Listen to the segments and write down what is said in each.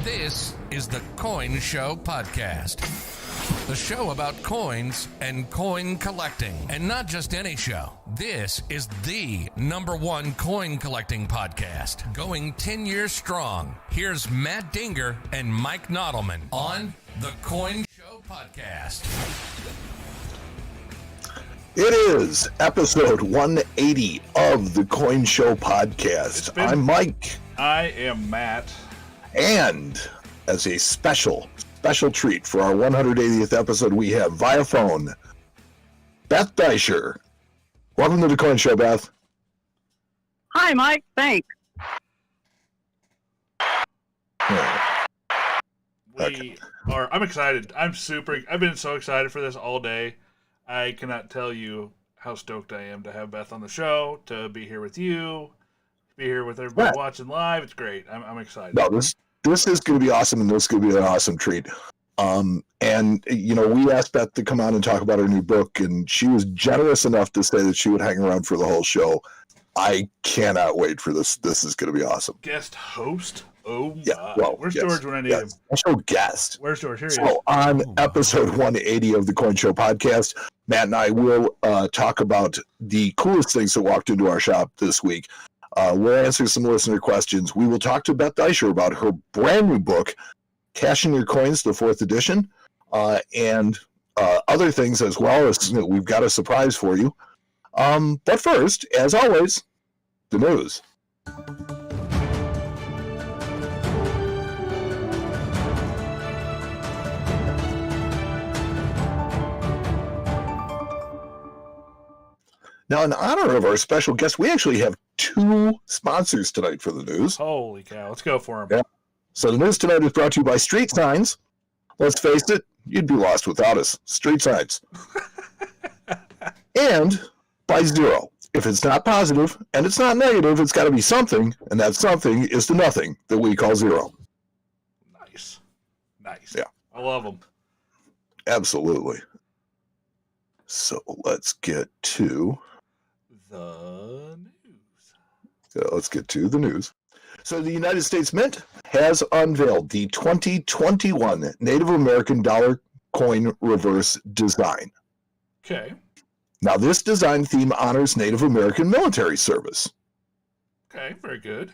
This is the Coin Show Podcast. The show about coins and coin collecting. And not just any show. This is the #1 coin collecting podcast, going 10 years strong. Here's Matt Dinger and Mike Nodelman on the Coin Show Podcast. It is episode 180 of the Coin Show Podcast. I'm Mike. I am Matt. And as a special treat for our 180th episode, we have via phone Beth Deisher. Welcome to the Coin Show, Beth. Hi, Mike. Thanks. I'm excited. I've been so excited for this all day. I cannot tell you how stoked I am to have Beth on the show, to be here with you, to be here with everybody watching live. It's great. I'm excited. No, this is going to be awesome, and this is going to be an awesome treat. And, you know, we asked Beth to come on and talk about her new book, and she was generous enough to say that she would hang around for the whole show. I cannot wait for this. This is going to be awesome. Guest host? Oh, yeah. Well, where's George when I need him? Special guest. Where's George? Here he is. So on episode 180 of the Coin Show Podcast, Matt and I will talk about the coolest things that walked into our shop this week. We'll answer some listener questions. We will talk to Beth Deisher about her brand new book, Cashing Your Coins, the 4th edition, and other things as well. As we've got a surprise for you. But first, as always, the news. Now, in honor of our special guest, we actually have 2 sponsors tonight for the news. Holy cow. Let's go for them. Yeah. So the news tonight is brought to you by Street Signs. Let's face it, you'd be lost without us. Street Signs. And by Zero. If it's not positive and it's not negative, it's got to be something, and that something is the nothing that we call zero. Nice. Yeah. I love them. Absolutely. So let's get to the news. Let's get to the news. So the United States Mint has unveiled the 2021 Native American dollar coin reverse design. Okay. Now, this design theme honors Native American military service. Okay, very good.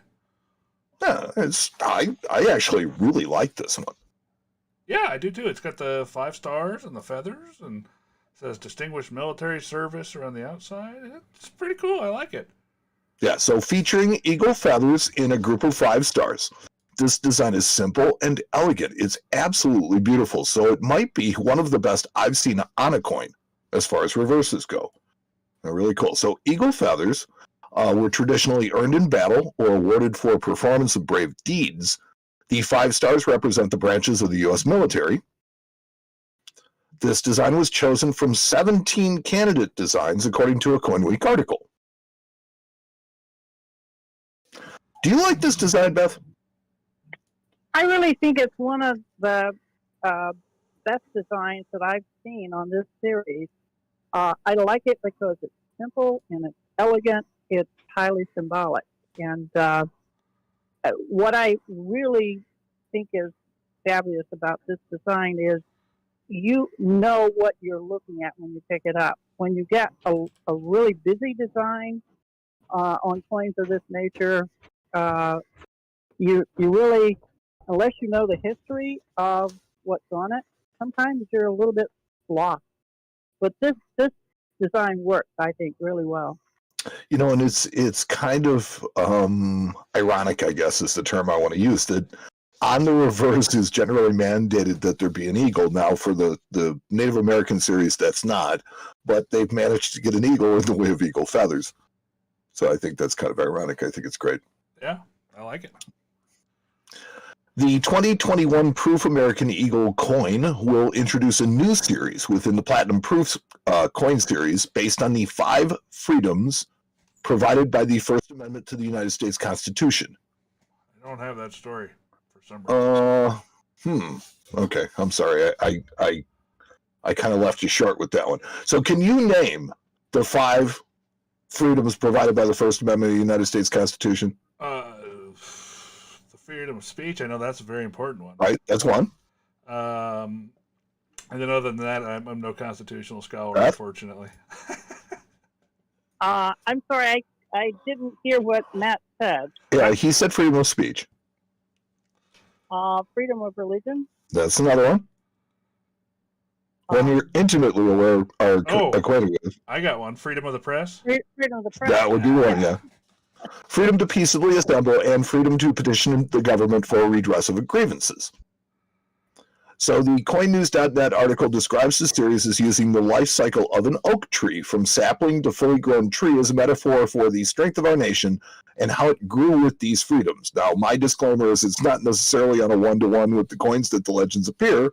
Yeah, I actually really like this one. Yeah, I do too. It's got the 5 stars and the feathers, and it says distinguished military service around the outside. It's pretty cool. I like it. Yeah, so featuring eagle feathers in a group of 5 stars. This design is simple and elegant. It's absolutely beautiful. So it might be one of the best I've seen on a coin as far as reverses go. They're really cool. So eagle feathers were traditionally earned in battle or awarded for performance of brave deeds. The 5 stars represent the branches of the U.S. military. This design was chosen from 17 candidate designs according to a CoinWeek article. Do you like this design, Beth? I really think it's one of the best designs that I've seen on this series. I like it because it's simple and it's elegant. It's highly symbolic. And what I really think is fabulous about this design is, you know what you're looking at when you pick it up. When you get a really busy design on coins of this nature, you really, unless you know the history of what's on it, sometimes you're a little bit lost. But this design works, I think, really well. You know, and it's kind of ironic, I guess, is the term I want to use, that on the reverse is generally mandated that there be an eagle. Now, for the Native American series, that's not, but they've managed to get an eagle in the way of eagle feathers. So I think that's kind of ironic. I think it's great. Yeah, I like it. The 2021 Proof American Eagle coin will introduce a new series within the Platinum Proofs coin series based on the 5 freedoms provided by the First Amendment to the United States Constitution. I don't have that story for some reason. Okay, I'm sorry. I kind of left you short with that one. So can you name the 5 freedoms provided by the First Amendment of the United States Constitution? The freedom of speech, I know that's a very important one. Right, that's one. And then other than that, I'm no constitutional scholar, Beth? Unfortunately. I'm sorry, I didn't hear what Matt said. Yeah, he said freedom of speech. Freedom of religion. That's another one. When you're intimately aware or acquainted with. I got one. Freedom of the press. Freedom of the press. That would be one, yeah. Freedom to peaceably assemble and freedom to petition the government for redress of grievances. So the CoinNews.net article describes the series as using the life cycle of an oak tree from sapling to fully grown tree as a metaphor for the strength of our nation and how it grew with these freedoms. Now, my disclaimer is it's not necessarily on a one-to-one with the coins that the legends appear,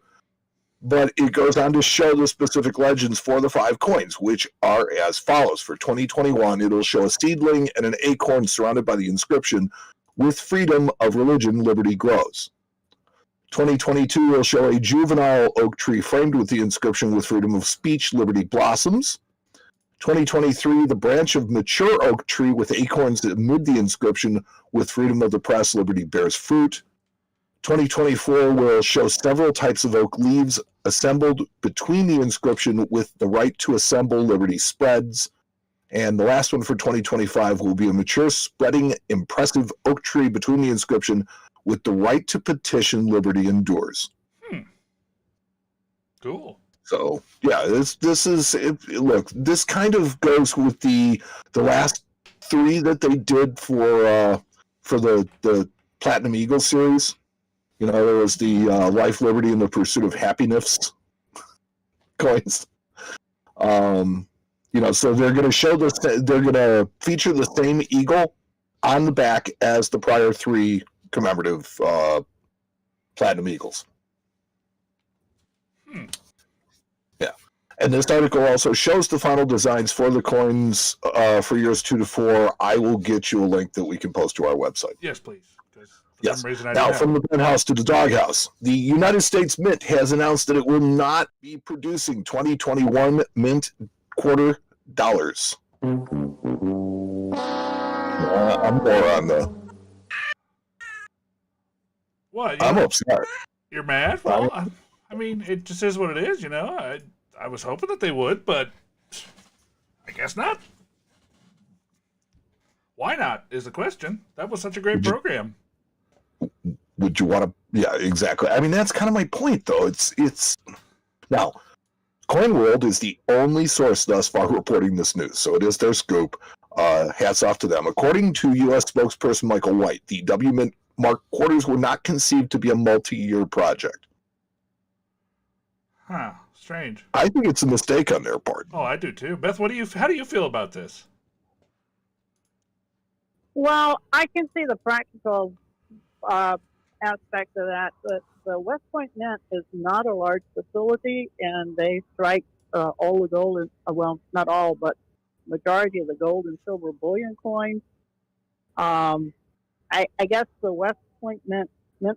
but it goes on to show the specific legends for the 5 coins, which are as follows. For 2021, it'll show a seedling and an acorn surrounded by the inscription, "With freedom of religion, liberty grows." 2022 will show a juvenile oak tree framed with the inscription, "With freedom of speech, liberty blossoms." 2023, the branch of mature oak tree with acorns amid the inscription, "With freedom of the press, liberty bears fruit." 2024 will show several types of oak leaves assembled between the inscription, "With the right to assemble, liberty spreads." And the last one for 2025 will be a mature, spreading, impressive oak tree between the inscription, "With the right to petition, liberty endures." Cool. So yeah, this is look. This kind of goes with the last 3 that they did for the Platinum Eagle series. You know, there was the Life, Liberty, and the Pursuit of Happiness coins. You know, so they're going to show this. They're going to feature the same eagle on the back as the prior 3 commemorative Platinum Eagles. Yeah, and this article also shows the final designs for the coins for years 2 to 4. I will get you a link that we can post to our website. Yes, please. Yes. Now, from the penthouse to the doghouse, the United States Mint has announced that it will not be producing 2021 mint quarter dollars. I'm more on the. What? I'm upset. You're mad? Well, I mean, it just is what it is, you know. I was hoping that they would, but I guess not. Why not is the question. That was such a great program. Would you want to? Yeah, exactly. I mean, that's kind of my point, though. It's now, Coin World is the only source thus far reporting this news, so it is their scoop. Hats off to them. According to U.S. spokesperson Michael White, the W Mint Mark quarters were not conceived to be a multi-year project. Huh? Strange. I think it's a mistake on their part. Oh, I do too. Beth, how do you feel about this? Well, I can see the practical aspect of that. The West Point Mint is not a large facility, and they strike all the gold, well, not all, but majority of the gold and silver bullion coins. I guess the West Point Mint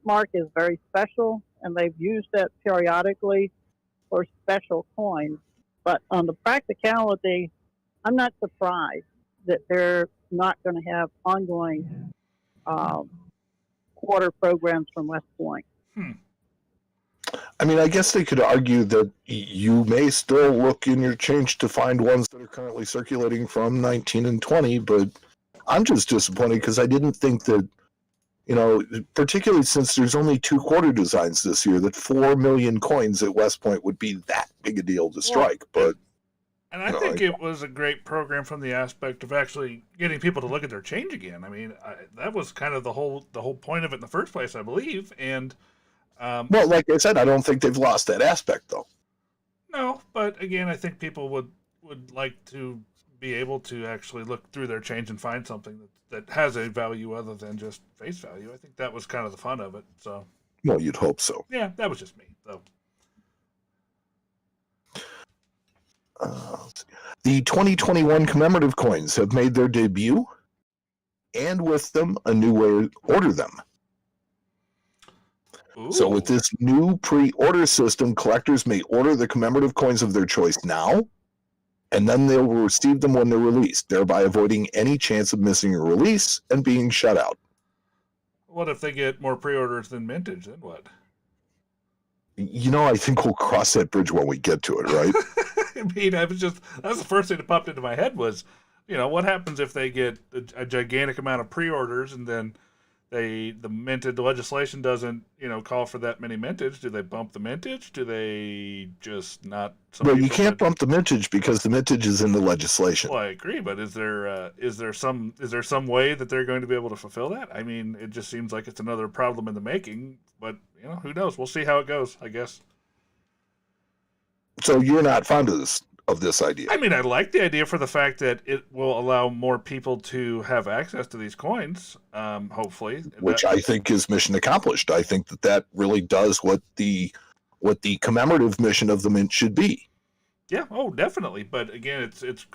mark is very special, and they've used it periodically for special coins. But on the practicality, I'm not surprised that they're not going to have ongoing quarter programs from West Point. I mean, I guess they could argue that you may still look in your change to find ones that are currently circulating from 19 and 20, but I'm just disappointed because I didn't think that, particularly since there's only 2 quarter designs this year, that 4 million coins at West Point would be that big a deal to strike. But and I think it was a great program from the aspect of actually getting people to look at their change again. I mean, that was kind of the whole point of it in the first place, I believe. And well, like I said, I don't think they've lost that aspect, though. No, but again, I think people would like to be able to actually look through their change and find something that has a value other than just face value. I think that was kind of the fun of it. So, well, you'd hope so. Yeah, that was just me, though. The 2021 commemorative coins have made their debut, and with them, a new way to order them. Ooh. So with this new pre-order system, collectors may order the commemorative coins of their choice now, and then they will receive them when they're released, thereby avoiding any chance of missing a release and being shut out. What if they get more pre-orders than mintage? Then what? I think we'll cross that bridge when we get to it, right? I mean, that's the first thing that popped into my head was, what happens if they get a gigantic amount of pre-orders and then the minted legislation doesn't, call for that many mintage? Do they bump the mintage? Do they just not? Well, you can't bump the mintage because the mintage is in the legislation. Well, I agree, but is there some way that they're going to be able to fulfill that? I mean, it just seems like it's another problem in the making. But who knows? We'll see how it goes, I guess. So you're not fond of this idea? I mean, I like the idea for the fact that it will allow more people to have access to these coins, hopefully. Which I think is mission accomplished. I think that really does what the commemorative mission of the mint should be. Yeah, definitely. But again,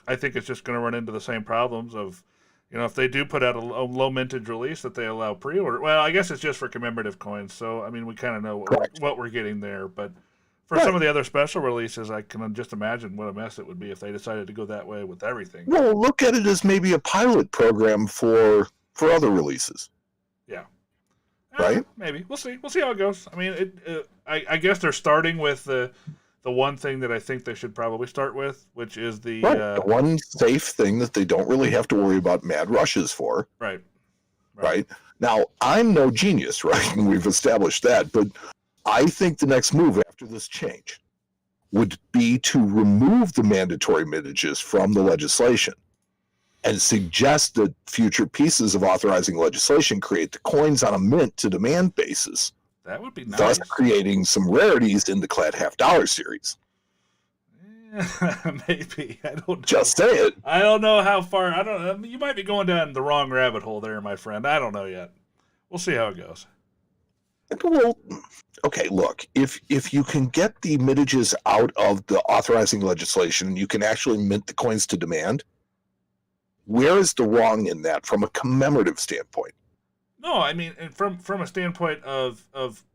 I think it's just going to run into the same problems of, if they do put out a low mintage release that they allow pre-order. Well, I guess it's just for commemorative coins, so I mean, we kind of know what we're getting there, but. For some of the other special releases, I can just imagine what a mess it would be if they decided to go that way with everything. Well, look at it as maybe a pilot program for other releases. Yeah. Right? Maybe. We'll see. We'll see how it goes. I mean, I guess they're starting with the one thing that I think they should probably start with, which is the one safe thing that they don't really have to worry about mad rushes for. Right? Now, I'm no genius, right? And we've established that, but I think the next move after this change would be to remove the mandatory mintages from the legislation and suggest that future pieces of authorizing legislation create the coins on a mint-to-demand basis. That would be nice. Thus creating some rarities in the Clad $half series. Maybe. I don't know. Just say it. I don't know how far. I don't know. You might be going down the wrong rabbit hole there, my friend. I don't know yet. We'll see how it goes. Well, okay, look, if you can get the mintages out of the authorizing legislation and you can actually mint the coins to demand, where is the wrong in that from a commemorative standpoint? No, I mean, from a standpoint of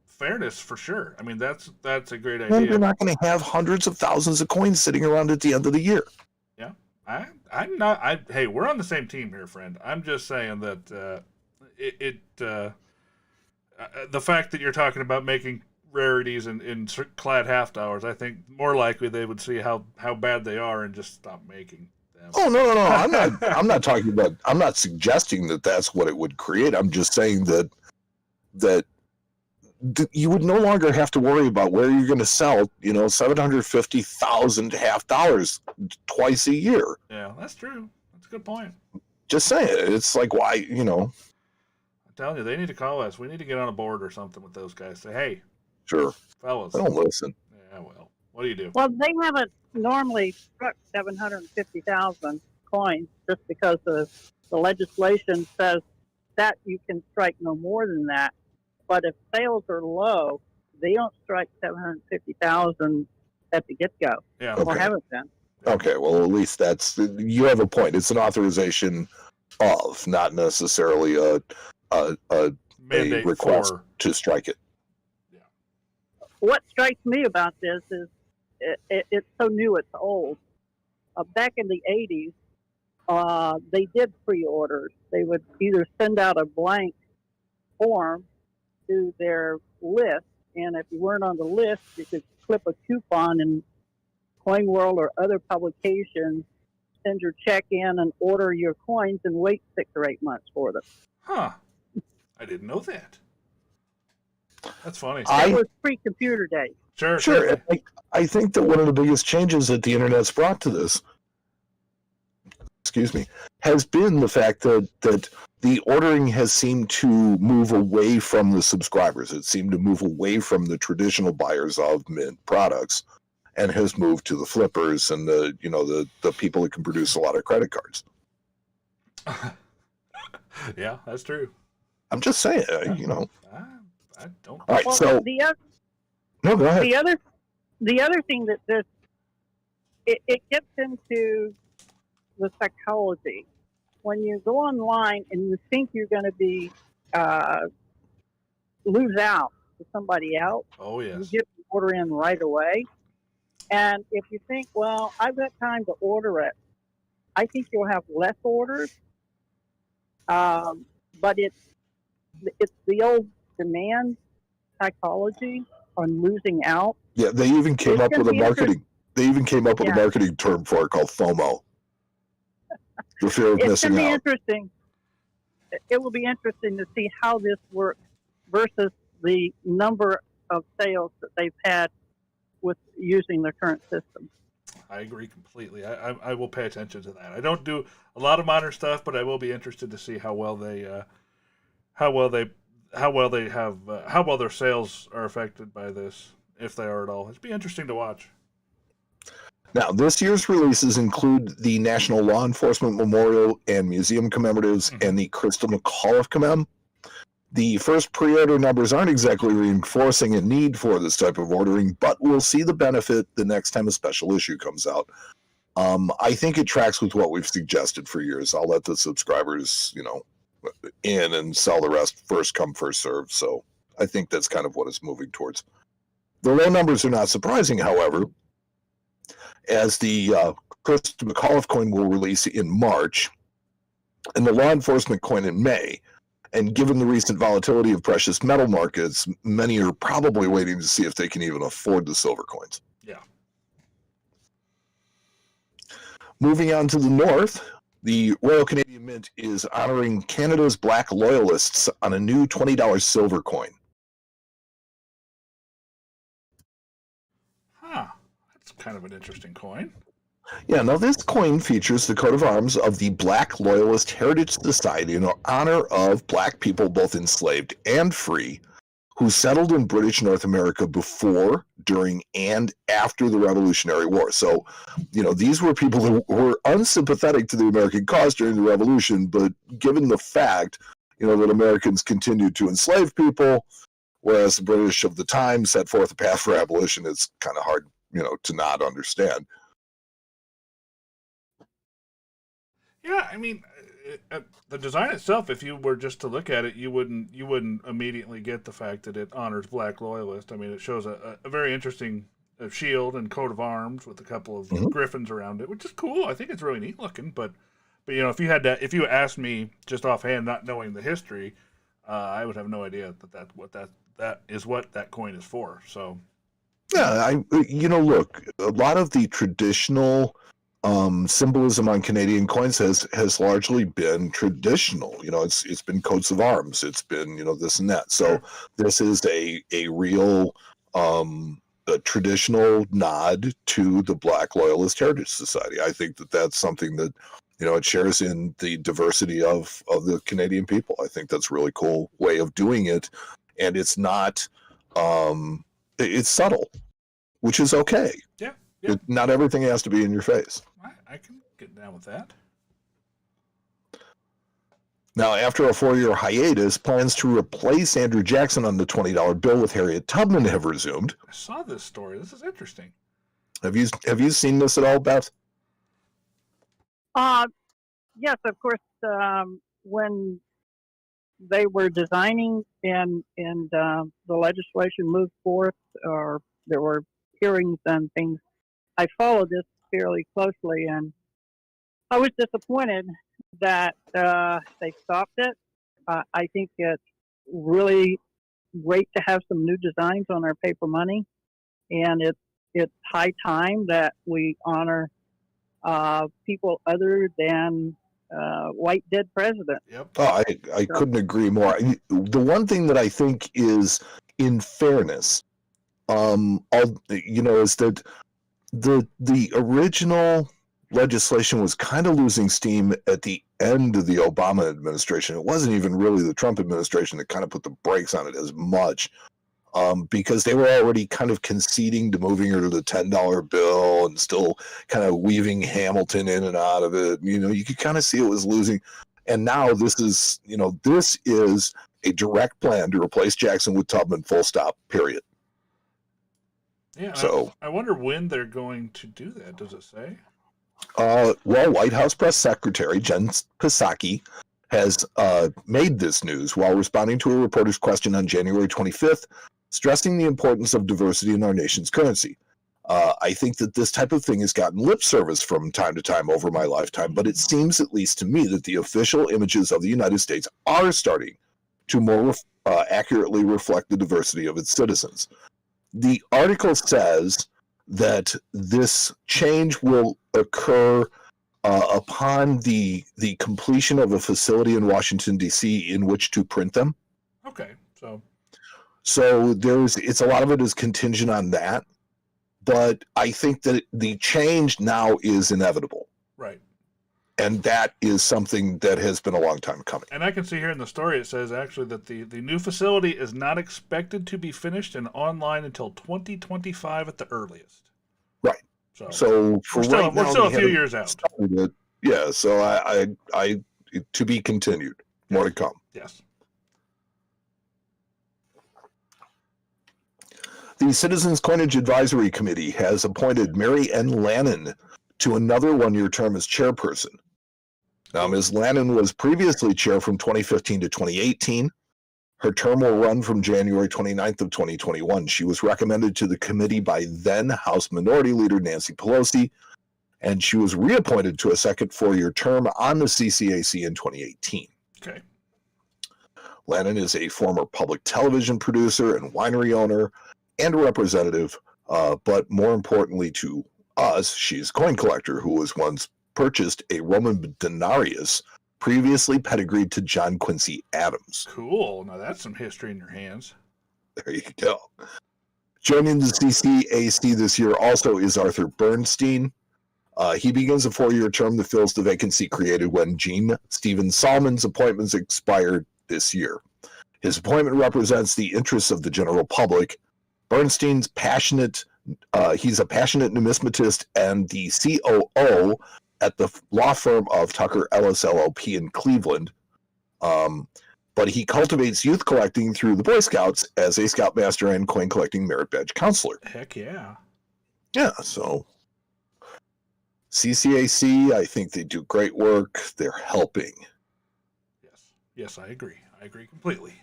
fairness, for sure. I mean, that's a great idea. Well, you're not going to have hundreds of thousands of coins sitting around at the end of the year. Yeah, I'm not. Hey, we're on the same team here, friend. I'm just saying that the fact that you're talking about making rarities in clad half hours, I think more likely they would see how bad they are and just stop making them. Oh no! I'm not talking about. I'm not suggesting that that's what it would create. I'm just saying that you would no longer have to worry about where you're going to sell, $750,000 half dollars twice a year. Yeah, that's true. That's a good point. Just saying, it's like why. I'm telling you, they need to call us. We need to get on a board or something with those guys. Say, hey, sure, fellas. They don't listen. Yeah, well, what do you do? Well, they haven't normally struck 750,000 coins just because the legislation says that you can strike no more than that. But if sales are low, they don't strike 750,000 at the get-go. Yeah, or haven't been. Okay, well, at least you have a point. It's an authorization of, not necessarily a request to strike it. Yeah. What strikes me about this is it's so new, it's old. Back in the 80s, they did pre-orders. They would either send out a blank form to their list and if you weren't on the list, you could clip a coupon in Coin World or other publications, send your check in and order your coins and wait 6 or 8 months for them. Huh. I didn't know that. That's funny. That was pre-computer days. Sure. I think that one of the biggest changes that the internet's brought to this, has been the fact that the ordering has seemed to move away from the subscribers. It seemed to move away from the traditional buyers of mint products, and has moved to the flippers and the people that can produce a lot of credit cards. Yeah, that's true. I'm just saying, I don't. All right, Well, so no, go ahead. The other thing that this it gets into the psychology. When you go online and you think you're going to be lose out to somebody else, Oh yes. you get the order in right away. And if you think, well, I've got time to order it, I think you'll have less orders. But it's the old demand psychology on losing out. Yeah, they even came up with a marketing. They even came up with a marketing term for it called FOMO. The fear of missing out. It's going to be interesting. It will be interesting to see how this works versus the number of sales that they've had with using the current system. I agree completely. I will pay attention to that. I don't do a lot of modern stuff, but I will be interested to see how well their sales are affected by this, if they are at all. It'd be interesting to watch. Now, this year's releases include the National Law Enforcement Memorial and Museum commemoratives and the Crystal McAuliffe commem. The first pre-order numbers aren't exactly reinforcing a need for this type of ordering, but we'll see the benefit the next time a special issue comes out. I think it tracks with what we've suggested for years. I'll let the subscribers, in and sell the rest first come, first serve. So I think that's kind of what it's moving towards. The low numbers are not surprising, however, as the Crystal McAuliffe coin will release in March and the law enforcement coin in May. And given the recent volatility of precious metal markets, many are probably waiting to see if they can even afford the silver coins. Yeah. Moving on to the north, the Royal Canadian Mint is honoring Canada's Black Loyalists on a new $20 silver coin. Huh. That's kind of an interesting coin. Yeah, now this coin features the coat of arms of the Black Loyalist Heritage Society in honor of Black people, both enslaved and free, who settled in British North America before, during, and after the Revolutionary War. So, these were people who were unsympathetic to the American cause during the Revolution, but given the fact, that Americans continued to enslave people, whereas the British of the time set forth a path for abolition, it's kind of hard, to not understand. Yeah, I mean, the design itself, if you were just to look at it, you wouldn't immediately get the fact that it honors Black Loyalists. I mean, it shows a very interesting shield and coat of arms with a couple of griffins around it, which is cool. I think it's really neat looking. But if you asked me just offhand, not knowing the history, I would have no idea that is what that coin is for. So, yeah, look, a lot of the traditional symbolism on Canadian coins has largely been traditional. It's been coats of arms. It's been this and that. So this is a real a traditional nod to the Black Loyalist Heritage Society. I think that's something that it shares in the diversity of the Canadian people. I think that's a really cool way of doing it, and it's not it's subtle, which is okay. Yeah. Not everything has to be in your face. I can get down with that. Now, after a 4-year hiatus, plans to replace Andrew Jackson on the $20 bill with Harriet Tubman have resumed. I saw this story. This is interesting. Have you seen this at all, Beth? Yes, of course. When they were designing and the legislation moved forth, or there were hearings and things, I followed this fairly closely, and I was disappointed that they stopped it. I think it's really great to have some new designs on our paper money, and it's high time that we honor people other than white dead presidents. Yep. Oh, I couldn't agree more. The one thing that I think is, in fairness, is that the original legislation was kind of losing steam at the end of the Obama administration. It wasn't even really the Trump administration that kind of put the brakes on it as much, because they were already kind of conceding to moving her to the $10 bill and still kind of weaving Hamilton in and out of it. You could kind of see it was losing. And now this is a direct plan to replace Jackson with Tubman, full stop, period. Yeah. So I wonder when they're going to do that. Does it say? White House Press Secretary Jen Psaki has made this news while responding to a reporter's question on January 25th, stressing the importance of diversity in our nation's currency. I think that this type of thing has gotten lip service from time to time over my lifetime, but it seems, at least to me, that the official images of the United States are starting to more accurately reflect the diversity of its citizens. The article says that this change will occur upon the completion of a facility in Washington, D.C. in which to print them. Okay, so it's a lot of it is contingent on that, but I think that the change now is inevitable. Right. And that is something that has been a long time coming. And I can see here in the story it says actually that the new facility is not expected to be finished and online until 2025 at the earliest. Right. So we're still a few years out. Yeah. So I to be continued. More to come. Yes. The Citizens Coinage Advisory Committee has appointed Mary N. Lannon to another one-year term as chairperson. Now, Ms. Lannon was previously chair from 2015 to 2018. Her term will run from January 29th of 2021. She was recommended to the committee by then House Minority Leader Nancy Pelosi, and she was reappointed to a second four-year term on the CCAC in 2018. Okay. Lannon is a former public television producer and winery owner and a representative, but more importantly to us, she's a coin collector who was once purchased a Roman denarius previously pedigreed to John Quincy Adams. Cool. Now that's some history in your hands. There you go. Joining the CCAC this year also is Arthur Bernstein. He begins a four-year term that fills the vacancy created when Gene Stephen Salmon's appointments expired this year. His appointment represents the interests of the general public. Bernstein's he's a passionate numismatist and the COO at the law firm of Tucker Ellis LLP in Cleveland. But he cultivates youth collecting through the Boy Scouts as a Scoutmaster and coin collecting merit badge counselor. Heck yeah. Yeah, so CCAC, I think they do great work. They're helping. Yes, I agree. I agree completely.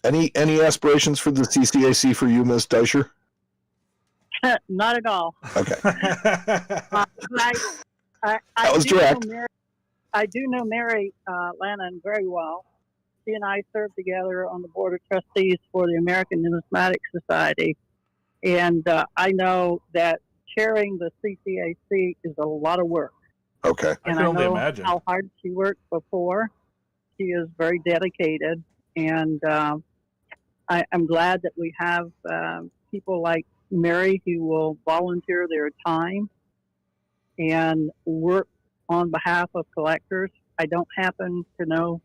Any aspirations for the CCAC for you, Ms. Deisher? Not at all. Okay. That was direct. I do know Mary Lannon very well. She and I served together on the board of trustees for the American Numismatic Society. And I know that chairing the CCAC is a lot of work. Okay. And I can only imagine how hard she worked before. She is very dedicated. And I'm glad that we have people like Mary who will volunteer their time and work on behalf of collectors. I don't happen to know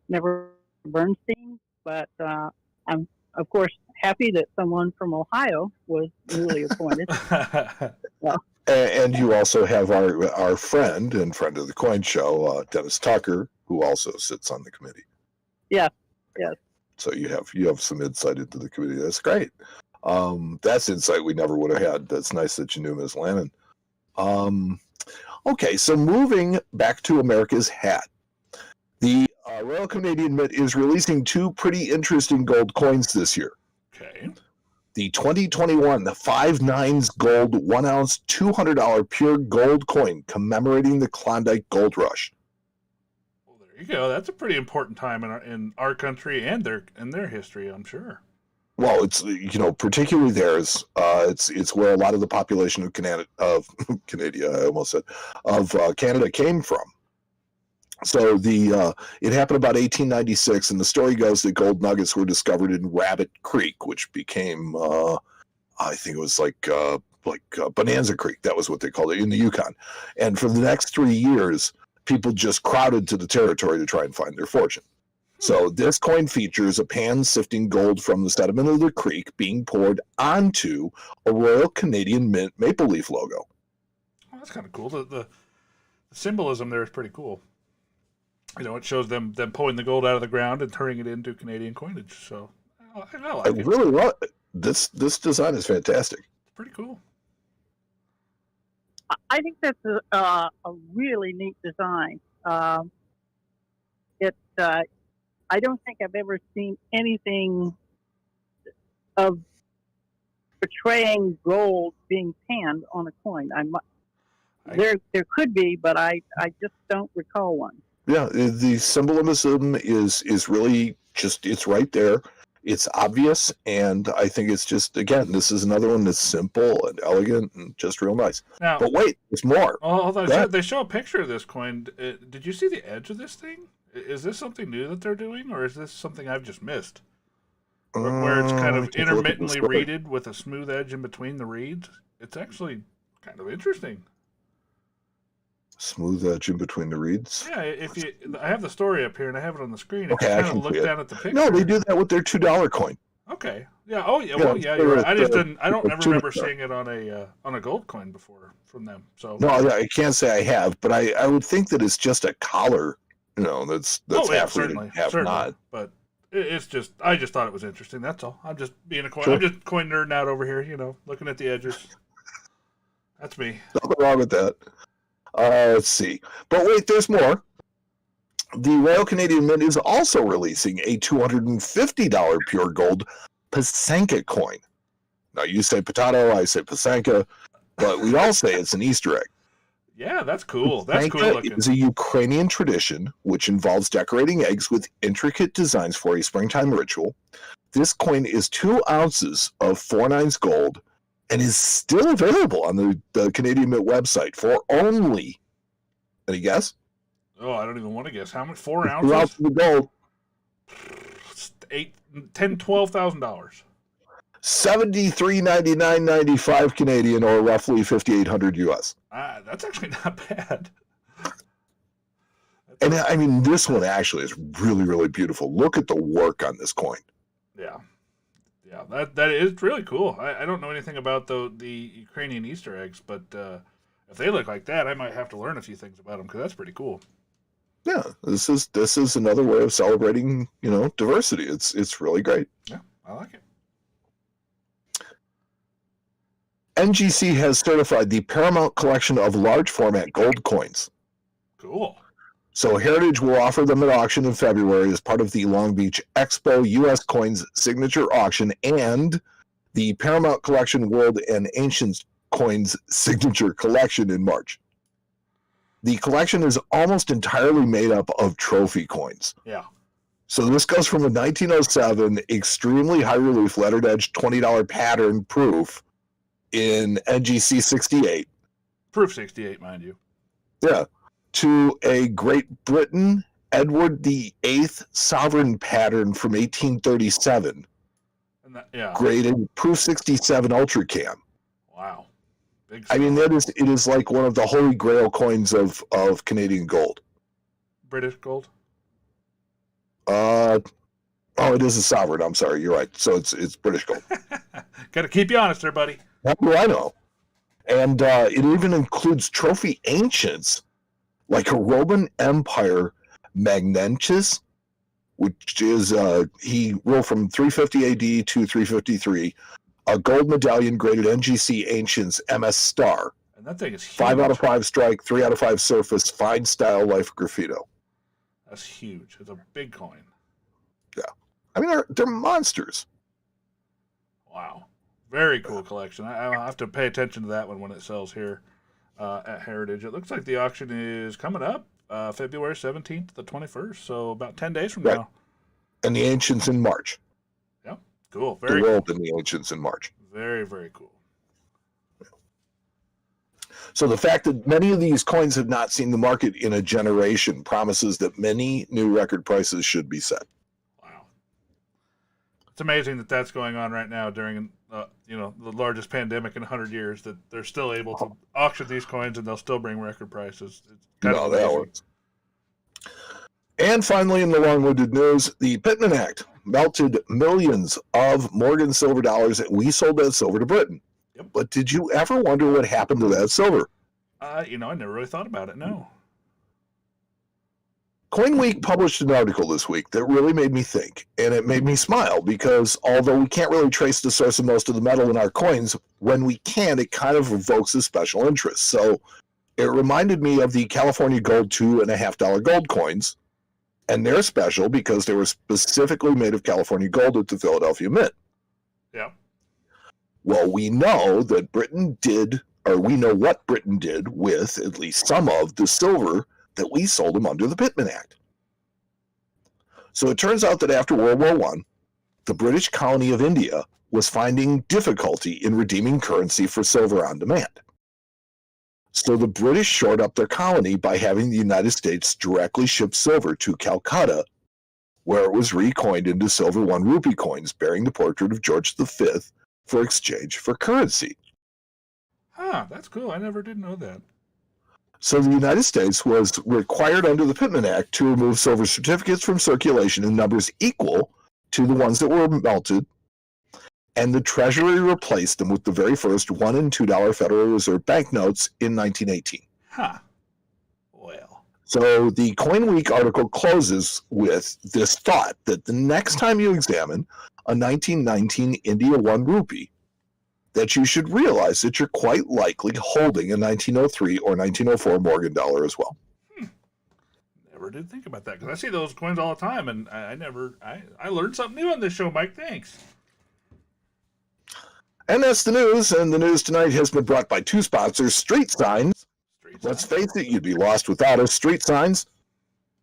Never Bernstein, but I'm, of course, happy that someone from Ohio was newly appointed. And you also have our friend and friend of the Coin Show, Dennis Tucker, who also sits on the committee. Yes. So you have some insight into the committee. That's great. That's insight we never would have had. That's nice that you knew Ms. Lannon. Okay, so moving back to America's hat. The Royal Canadian Mint is releasing two pretty interesting gold coins this year. Okay. The 2021, the 5/9 gold 1 ounce $200 pure gold coin commemorating the Klondike Gold Rush. Well, there you go. That's a pretty important time in our country and their history, I'm sure. Well, it's particularly theirs. It's where a lot of the population of Canada, I almost said, of Canada came from. So it happened about 1896, and the story goes that gold nuggets were discovered in Rabbit Creek, which became I think it was like Bonanza Creek. That was what they called it in the Yukon. And for the next 3 years, people just crowded to the territory to try and find their fortune. So this coin features a pan sifting gold from the sediment of the creek being poured onto a Royal Canadian Mint maple leaf logo. Oh, that's kind of cool. The symbolism there is pretty cool. It shows them pulling the gold out of the ground and turning it into Canadian coinage. So I like it. Really love it. This design is fantastic. It's pretty cool. I think that's a really neat design. I don't think I've ever seen anything of portraying gold being panned on a coin. There could be, but I just don't recall one. Yeah, the symbolism is really just, it's right there. It's obvious, and I think it's just, again, this is another one that's simple and elegant and just real nice. Now, but wait, there's more. Although they show a picture of this coin. Did you see the edge of this thing? Is this something new that they're doing, or is this something I've just missed? Where it's kind of intermittently reeded with a smooth edge in between the reeds? It's actually kind of interesting. Smooth edge in between the reeds? Yeah, I have the story up here, and I have it on the screen. Okay, I kind of look down at the picture. No, they do that with their $2 coin. Okay. Yeah. Oh, yeah. Well, yeah. You're right. I don't ever remember seeing it on a gold coin before from them. So. No, I can't say I have, but I would think that it's just a collar. That's half rated, half not. But it's just, I just thought it was interesting. That's all. I'm just being I'm just coin nerding out over here. Looking at the edges. That's me. Nothing wrong with that. Let's see. But wait, there's more. The Royal Canadian Mint is also releasing a $250 pure gold Pasanka coin. Now, you say potato, I say Pasanka, but we all say it's an Easter egg. Yeah, that's cool. That's Pasanka cool looking. is a Ukrainian tradition which involves decorating eggs with intricate designs for a springtime ritual. This coin is 2 ounces of 4/9 gold and is still available on the Canadian Mint website for only, any guess? Oh, I don't even want to guess. How much? 4 ounces? 2 ounces of gold. $12,000. $73.99.95 Canadian, or roughly 5,800 US. That's actually not bad. And I mean, this one actually is really, really beautiful. Look at the work on this coin. Yeah, that is really cool. I don't know anything about the Ukrainian Easter eggs, but if they look like that, I might have to learn a few things about them because that's pretty cool. Yeah, this is another way of celebrating, diversity. It's really great. Yeah, I like it. NGC has certified the Paramount collection of large format gold coins. Cool. So Heritage will offer them at auction in February as part of the Long Beach Expo U.S. Coins Signature Auction and the Paramount Collection World and Ancient Coins Signature Collection in March. The collection is almost entirely made up of trophy coins. Yeah. So this goes from a 1907 extremely high relief lettered edge $20 pattern proof in NGC 68. Proof 68, mind you. Yeah. To a Great Britain Edward VIII sovereign pattern from 1837. And that, graded proof 67 ultra cam. Wow. Big I mean, it is like one of the holy grail coins of Canadian gold. British gold? It is a sovereign. I'm sorry. You're right. So it's British gold. Got to keep you honest there, buddy. That's what I know. And it even includes trophy ancients like a Roman Empire Magnentius, which is he ruled from 350 AD to 353, a gold medallion graded NGC Ancients MS Star. And that thing is huge. 5 out of 5 strike, 3 out of 5 surface, fine style life graffito. That's huge. It's a big coin. Yeah. I mean, they're monsters. Wow. Very cool collection. I'll have to pay attention to that one when it sells here at Heritage. It looks like the auction is coming up February 17th, the 21st. So about 10 days from Right. now. And the ancients in March. Yeah, cool. The Very world cool. and the ancients in March. Very, very cool. So the fact that many of these coins have not seen the market in a generation promises that many new record prices should be set. Wow. It's amazing that that's going on right now during, the largest pandemic in 100 years, that they're still able to auction these coins and they'll still bring record prices. It's kind of that amazing. works. And finally, in the long-winded news, the Pittman Act melted millions of Morgan silver dollars, and we sold that silver to Britain. Yep. But did you ever wonder what happened to that silver? I never really thought about it, no. Coin Week published an article this week that really made me think, and it made me smile, because although we can't really trace the source of most of the metal in our coins, when we can, it kind of evokes a special interest. So it reminded me of the California Gold $2.50 gold coins, and they're special because they were specifically made of California gold at the Philadelphia Mint. Yeah. Well, we know that Britain did, or we know what Britain did with at least some of the silver that we sold them under the Pittman Act. So it turns out that after World War I, the British colony of India was finding difficulty in redeeming currency for silver on demand. So the British shored up their colony by having the United States directly ship silver to Calcutta, where it was recoined into silver 1 rupee coins bearing the portrait of George V for exchange for currency. Huh, that's cool. I never did know that. So the United States was required under the Pittman Act to remove silver certificates from circulation in numbers equal to the ones that were melted, and the Treasury replaced them with the very first $1 and $2 Federal Reserve banknotes in 1918. Huh. Well. So the Coin Week article closes with this thought that the next time you examine a 1919 India 1 rupee, that you should realize that you're quite likely holding a 1903 or 1904 Morgan dollar as well. Never did think about that, because I see those coins all the time, and I learned something new on this show, Mike. Thanks. And that's the news, and the news tonight has been brought by 2 sponsors, Street Signs. Let's face it, you'd be lost without us, Street Signs.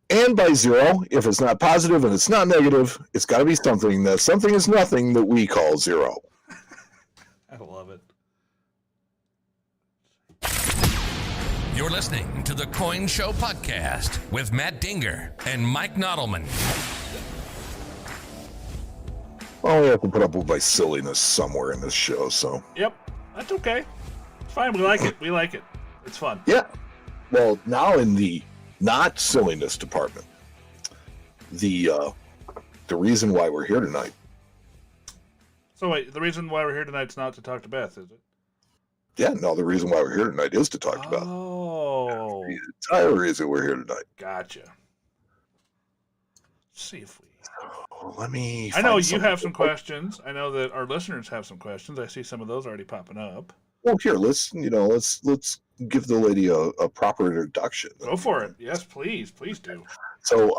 And by Zero. If it's not positive and it's not negative, it's got to be something. That something is nothing that we call zero. I love it. You're listening to the Coin Show Podcast with Matt Dinger and Mike Nodelman. Well, we have to put up with my silliness somewhere in this show, so. Yep, that's okay. It's fine. We like it. We like it. It's fun. Yeah. Well, now in the not silliness department, the reason why we're here tonight. So wait, the reason why we're here tonight is not to talk to Beth, is it? Yeah, no, the reason why we're here tonight is to talk about. Oh. The entire reason we're here tonight. Gotcha. Let's see if we... Let me. I know you have some questions. I know that our listeners have some questions. I see some of those already popping up. Well, here, let's give the lady a proper introduction. Go for it. Yes, please. Please do. So,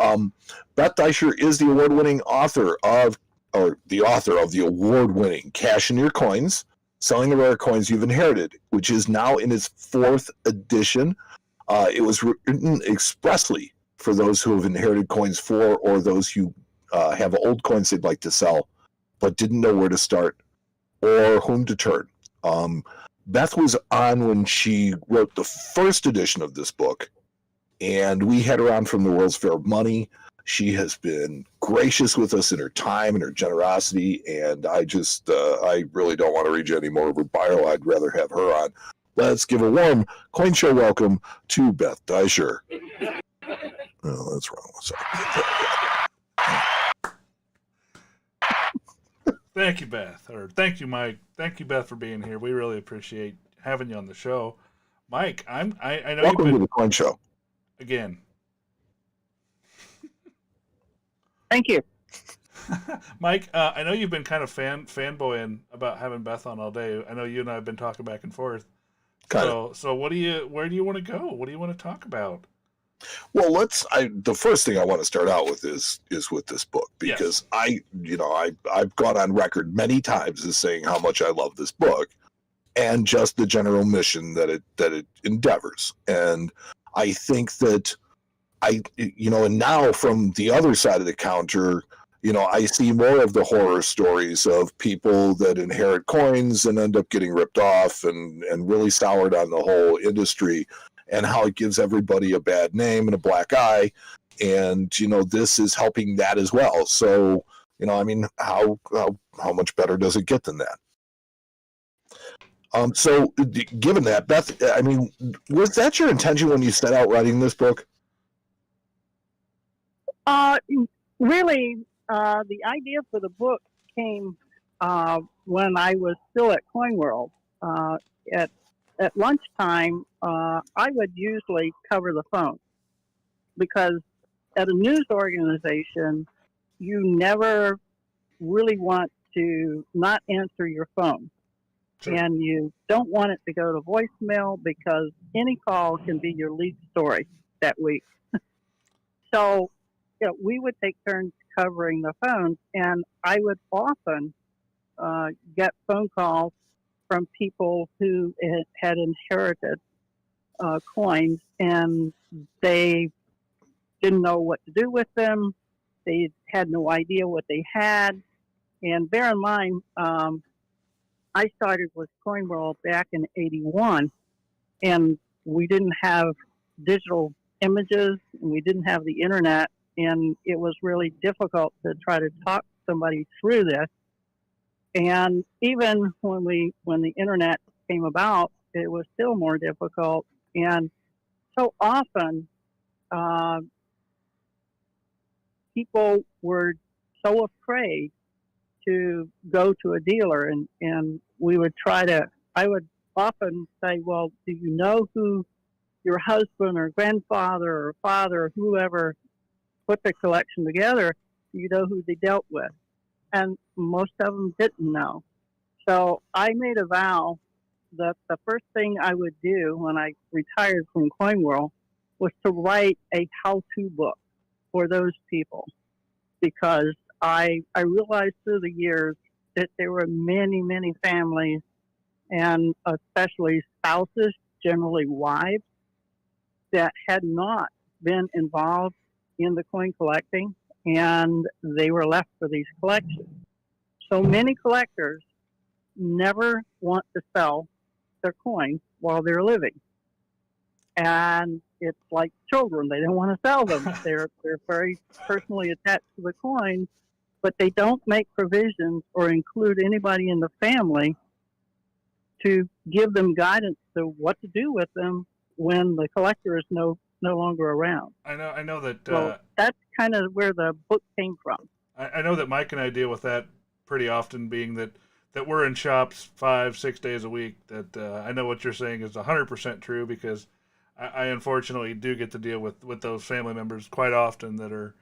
Beth Deisher is the award-winning author of the award-winning Cash in Your Coins, Selling the Rare Coins You've Inherited, which is now in its 4th edition. It was written expressly for those who have inherited coins or those who have old coins they'd like to sell, but didn't know where to start or whom to turn. Beth was on when she wrote the first edition of this book, and we had her on from the World's Fair of Money. She has been gracious with us in her time and her generosity, and I really don't want to read you any more of her bio. I'd rather have her on. Let's give a warm Coin Show welcome to Beth Deisher. Oh, that's wrong. Sorry. Thank you, Beth. Or thank you, Mike. Thank you, Beth, for being here. We really appreciate having you on the show. Mike, I know welcome you've been... to the Coin Show. Again. Thank you. Mike, I know you've been kind of fanboying about having Beth on all day. I know you and I have been talking back and forth. So where do you want to go? What do you want to talk about? Well, the first thing I want to start out with is with this book, because yes. I've gone on record many times as saying how much I love this book and just the general mission that it endeavors. And I think that and now from the other side of the counter, I see more of the horror stories of people that inherit coins and end up getting ripped off and really soured on the whole industry, and how it gives everybody a bad name and a black eye. And, this is helping that as well. So, how much better does it get than that? So given that, Beth, was that your intention when you set out writing this book? Really, the idea for the book came when I was still at Coin World. At lunchtime, I would usually cover the phone, because at a news organization, you never really want to not answer your phone. Sure. And you don't want it to go to voicemail, because any call can be your lead story that week. So we would take turns covering the phones, and I would often get phone calls from people who had inherited coins, and they didn't know what to do with them. They had no idea what they had. And bear in mind, I started with Coin World back in '81, and we didn't have digital images, and we didn't have the internet, and it was really difficult to try to talk somebody through this. And even when the internet came about, it was still more difficult. And so often, people were so afraid to go to a dealer, and I would often say, well, do you know who your husband or grandfather or father or whoever put the collection together? Do you know who they dealt with? And most of them didn't know. So I made a vow that the first thing I would do when I retired from Coin World was to write a how-to book for those people, because I realized through the years that there were many, many families, and especially spouses, generally wives, that had not been involved in the coin collecting, and they were left for these collections. So many collectors never want to sell their coins while they're living. And it's like children. They don't want to sell them. They're very personally attached to the coins, but they don't make provisions or include anybody in the family to give them guidance to what to do with them when the collector is no longer around. I know that. So that's kind of where the book came from. I know that Mike and I deal with that pretty often, being that we're in shops 5-6 days a week. That I know what you're saying is 100% true, because I unfortunately do get to deal with those family members quite often that are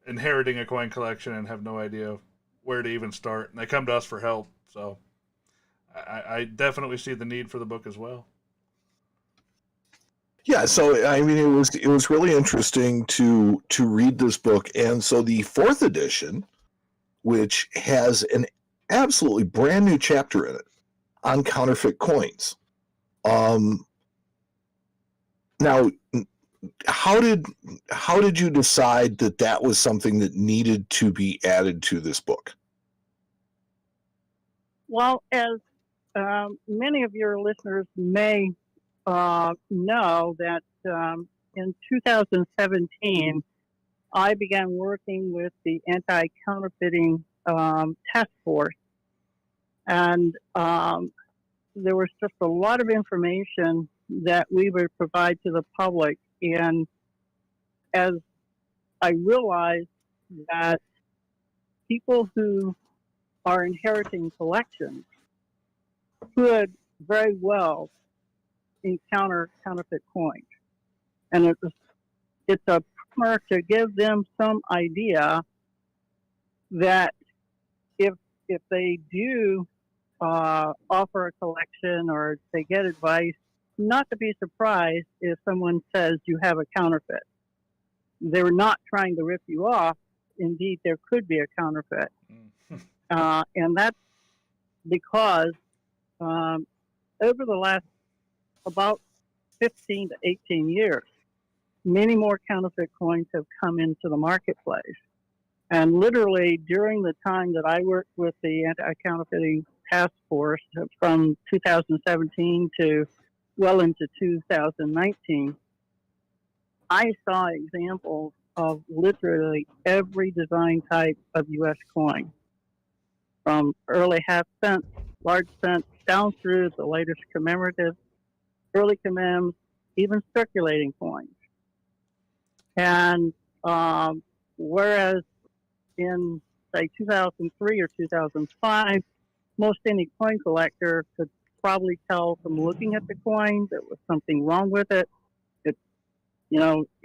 inheriting a coin collection and have no idea where to even start, and they come to us for help. So I definitely see the need for the book as well. Yeah, so it was really interesting to read this book, and so the fourth edition, which has an absolutely brand new chapter in it on counterfeit coins. Now, how did you decide that was something that needed to be added to this book? Well, as many of your listeners may know, that in 2017, I began working with the anti-counterfeiting task force, and there was just a lot of information that we would provide to the public. And as I realized that people who are inheriting collections could very well encounter counterfeit coins, and it's a primer to give them some idea that if they do offer a collection, or they get advice, not to be surprised if someone says you have a counterfeit. They're not trying to rip you off. Indeed, there could be a counterfeit. And that's because over the last about 15 to 18 years, many more counterfeit coins have come into the marketplace. And literally during the time that I worked with the anti-counterfeiting task force from 2017 to well into 2019, I saw examples of literally every design type of U.S. coin, from early half cents, large cents, down through the latest commemorative, early commems, even circulating coins. And whereas in, say, 2003 or 2005, most any coin collector could probably tell from looking at the coin there was something wrong with it. It,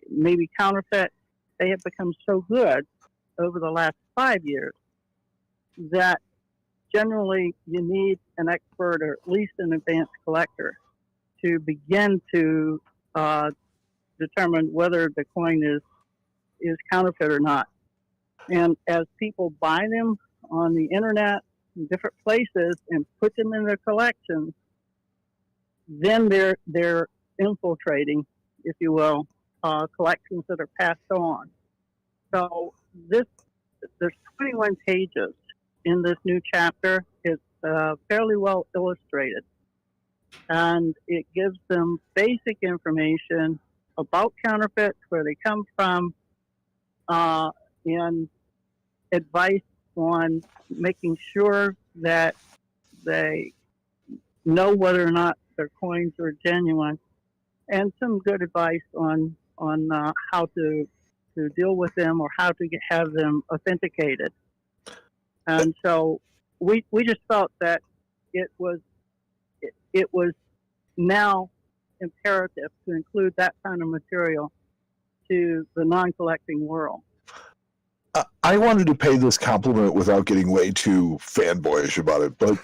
maybe counterfeit. They have become so good over the last 5 years that generally you need an expert or at least an advanced collector to begin to determine whether the coin is counterfeit or not. And as people buy them on the internet in different places and put them in their collections, then they're infiltrating, if you will, collections that are passed on. So there's 21 pages in this new chapter. It's fairly well illustrated, and it gives them basic information about counterfeits, where they come from, and advice on making sure that they know whether or not their coins are genuine, and some good advice on how to deal with them or how to have them authenticated. And so we just felt that it was now imperative to include that kind of material to the non-collecting world. I wanted to pay this compliment without getting way too fanboyish about it, but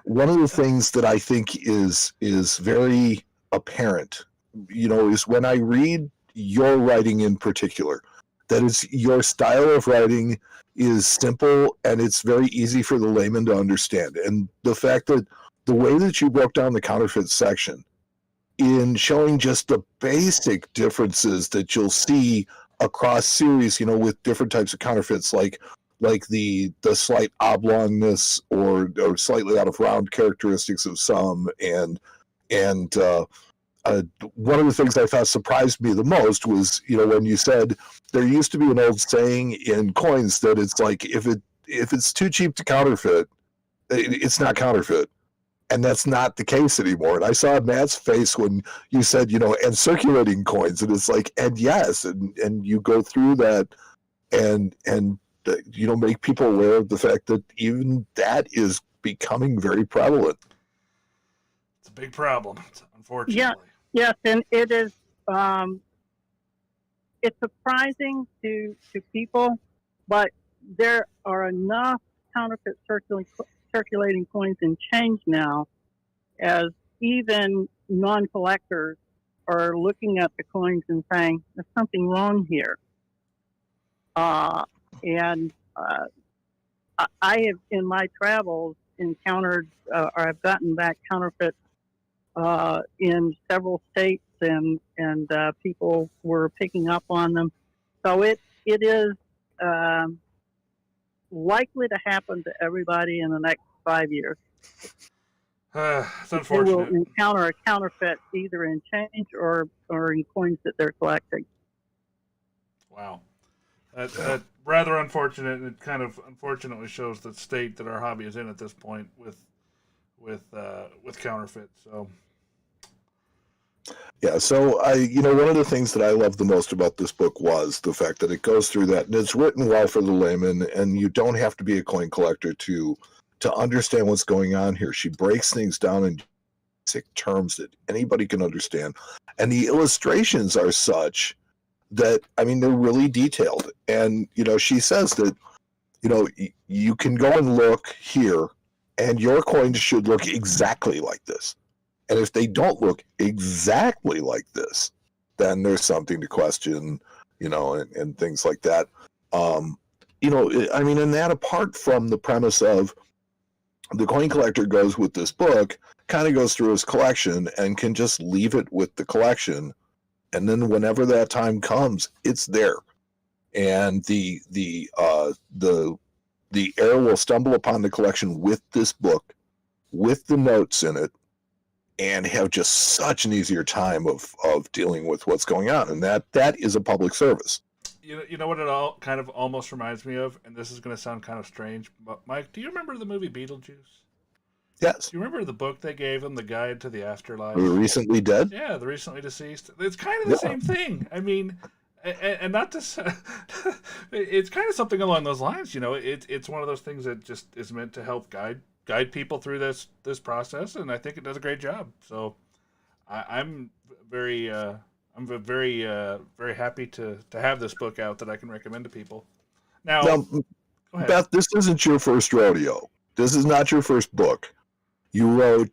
one of the things that I think is very apparent, is when I read your writing in particular, that is, your style of writing is simple and it's very easy for the layman to understand. And the fact that the way that you broke down the counterfeit section in showing just the basic differences that you'll see across series, with different types of counterfeits, like the slight oblongness or slightly out of round characteristics of some, and one of the things I thought surprised me the most was, when you said there used to be an old saying in coins that it's like, if it's too cheap to counterfeit, it's not counterfeit. And that's not the case anymore. And I saw Matt's face when you said, and circulating coins, and it's like, and yes, and you go through that and make people aware of the fact that even that is becoming very prevalent. It's a big problem, unfortunately. Yes, and it is. It's surprising to people, but there are enough counterfeit circulating coins in change now, as even non-collectors are looking at the coins and saying, there's something wrong here. And I have, in my travels, encountered or I've gotten back counterfeits in several states, and people were picking up on them. So it is likely to happen to everybody in the next 5 years. It's unfortunate. They will encounter a counterfeit either in change or in coins that they're collecting. Wow. That's rather unfortunate, and it kind of unfortunately shows the state that our hobby is in at this point with counterfeit. So yeah, so one of the things that I love the most about this book was the fact that it goes through that, and it's written well for the layman, and you don't have to be a coin collector to understand what's going on here. She breaks things down in basic terms that anybody can understand, and the illustrations are such that, they're really detailed. And she says that you can go and look here, and your coins should look exactly like this. And if they don't look exactly like this, then there's something to question, and things like that. And that apart from the premise of the coin collector goes with this book, kind of goes through his collection and can just leave it with the collection and then whenever that time comes, it's there, and the heir will stumble upon the collection with this book, with the notes in it, and have just such an easier time of dealing with what's going on, and that is a public service. You know what it all kind of almost reminds me of, and this is going to sound kind of strange, but Mike, do you remember the movie Beetlejuice? Yes. Do you remember the book they gave him, The Guide to the Afterlife? The recently dead? Yeah, the recently deceased. It's kind of the same thing. I mean, and not to, it's kind of something along those lines. You know, it's one of those things that just is meant to help guide people through this process, and I think it does a great job. So I'm very very happy to have this book out that I can recommend to people. Now go ahead. Beth, this isn't your first rodeo. This is not your first book. You wrote,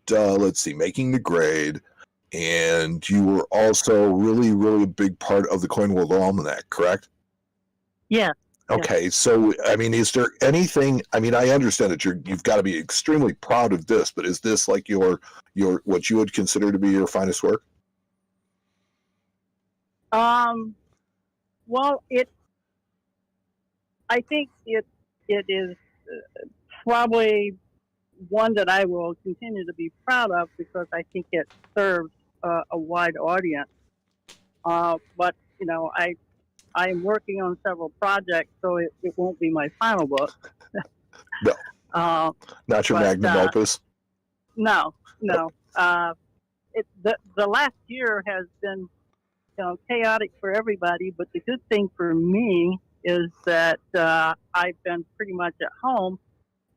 Making the Grade, and you were also really, really a big part of the Coin World Almanac, correct? Yeah. Okay, so, I mean, is there anything, I mean, I understand that you've got to be extremely proud of this, but is this like your what you would consider to be your finest work? Well, I think it is probably one that I will continue to be proud of because I think it serves a wide audience. But, you know, I'm working on several projects, so it won't be my final book. No. Not your magnum opus? No. The last year has been, you know, chaotic for everybody, but the good thing for me is that I've been pretty much at home,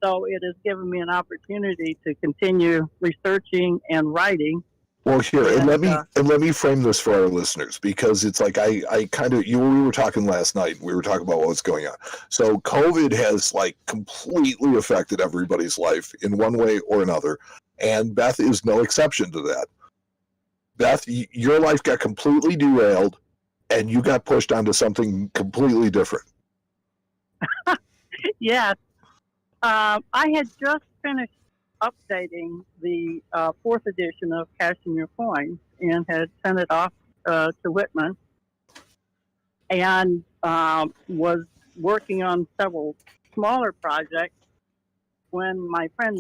so it has given me an opportunity to continue researching and writing. Well, here, and let me frame this for our listeners, because it's like I kind of, we were talking last night, we were talking about what's going on. So COVID has like completely affected everybody's life in one way or another, and Beth is no exception to that. Beth, your life got completely derailed, and you got pushed onto something completely different. Yes. I had just finished updating the fourth edition of Cashing Your Coins and had sent it off to Whitman, and was working on several smaller projects when my friend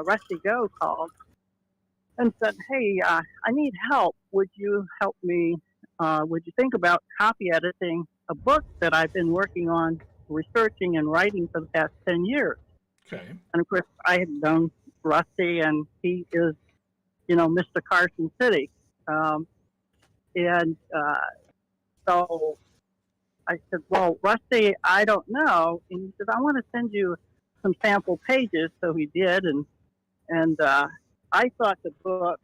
Rusty Go called and said, "Hey, I need help. Would you help me? Would you think about copy editing a book that I've been working on, researching and writing for the past 10 years?" Okay. And of course, I had known Rusty, and he is, you know, Mr. Carson City. So I said, "Well, Rusty, I don't know." And he said, "I want to send you some sample pages." So he did, and I thought the book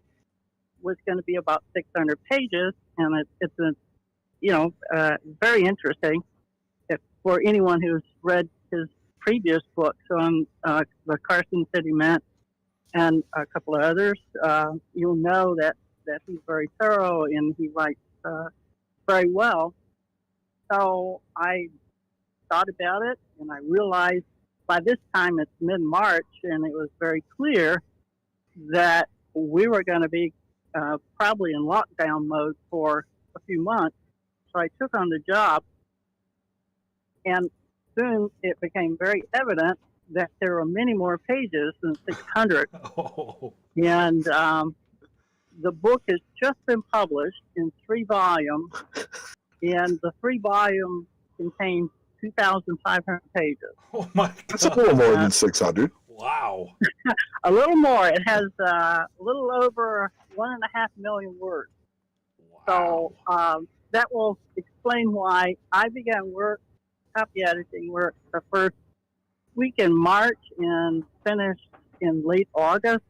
was going to be about 600 pages, and it's very interesting for anyone who's read his previous books on the Carson City Mint and a couple of others. You'll know that he's very thorough and he writes very well. So I thought about it, and I realized by this time it's mid-March, and it was very clear that we were going to be probably in lockdown mode for a few months. So I took on the job, and soon it became very evident that there were many more pages than 600. Oh. And the book has just been published in 3 volumes, and the 3 volumes contain 2,500 pages. Oh my God. That's a little more than 600. Wow. A little more. It has a little over 1.5 million words. Wow. So that will explain why I began copy editing work the first week in March and finished in late August.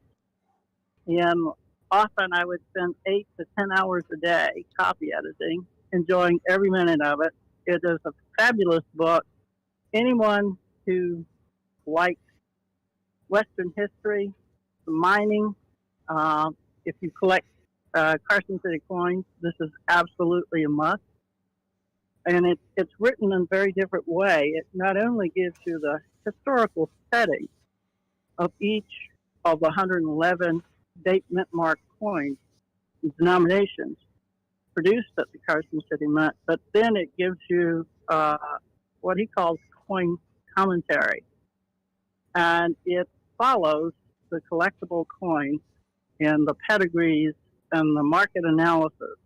And often I would spend 8 to 10 hours a day copy editing, enjoying every minute of it. It is a fabulous book. Anyone who likes Western history, mining, if you collect Carson City coins, this is absolutely a must. And it's written in a very different way. It not only gives you the historical setting of each of the 111 date mint mark coins and denominations, produced at the Carson City Mint, but then it gives you what he calls coin commentary. And it follows the collectible coins and the pedigrees and the market analysis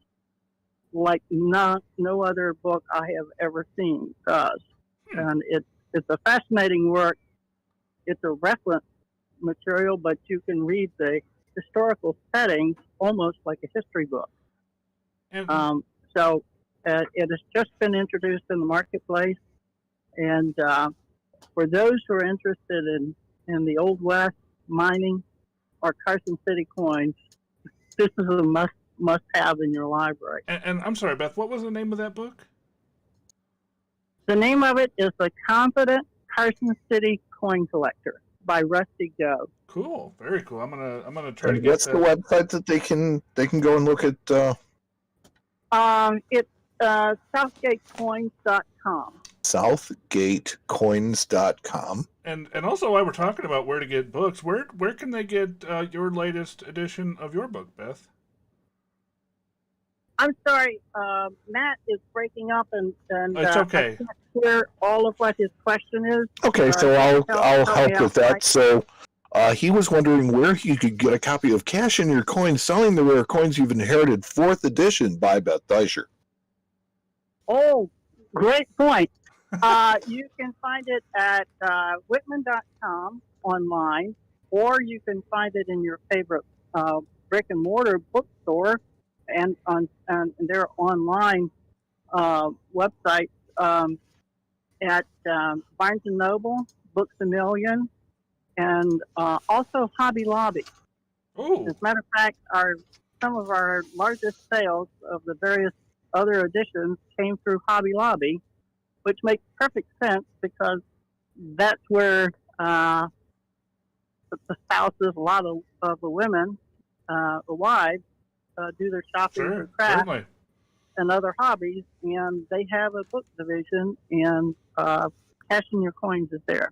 like no other book I have ever seen does. And it's a fascinating work. It's a reference material, but you can read the historical settings almost like a history book. So it has just been introduced in the marketplace. And for those who are interested in the Old West mining or Carson City coins, this is a must-have in your library. And I'm sorry, Beth, what was the name of that book? The name of it is The Confident Carson City Coin Collector by Rusty Go. Cool, very cool. I'm gonna try to And get what's that. the website that they can go and look at? It's southgatecoins.com. Southgatecoins.com. And also, while we're talking about where to get books, where can they get your latest edition of your book, Beth? I'm sorry, Matt is breaking up, and It's okay. I can't hear all of what his question is. Okay, so I'll help with that. So he was wondering where he could get a copy of Cash in Your Coin, Selling the Rare Coins You've Inherited, 4th edition by Beth Deisher. Oh, great point. You can find it at Whitman.com online, or you can find it in your favorite brick and mortar bookstore and on their online websites at Barnes & Noble, Books A Million, and also Hobby Lobby. Oh, As a matter of fact, some of our largest sales of the various other editions came through Hobby Lobby, which makes perfect sense because that's where the spouses, a lot of the women, the wives, do their shopping sure, and crafts certainly. and other hobbies, and they have a book division, and Cashing Your Coins is there.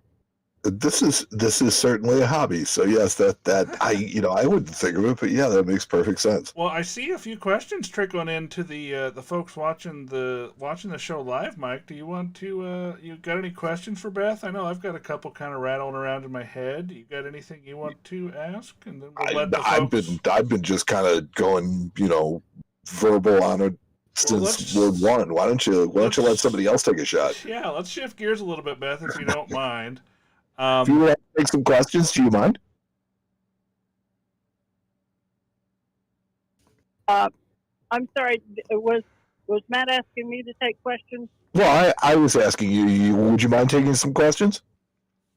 This is certainly a hobby. So yes, that I wouldn't think of it, but yeah, that makes perfect sense. Well, I see a few questions trickling into the folks watching the show live. Mike, do you want to you got any questions for Beth? I know I've got a couple kind of rattling around in my head. You got anything you want to ask? And then we'll let the folks... I've been just kind of going, verbal on it since Word 1. Why don't you let somebody else take a shot? Yeah, let's shift gears a little bit, Beth, if you don't mind. If you want to take some questions, do you mind? I'm sorry, was Matt asking me to take questions? Well, I was asking you. Would you mind taking some questions?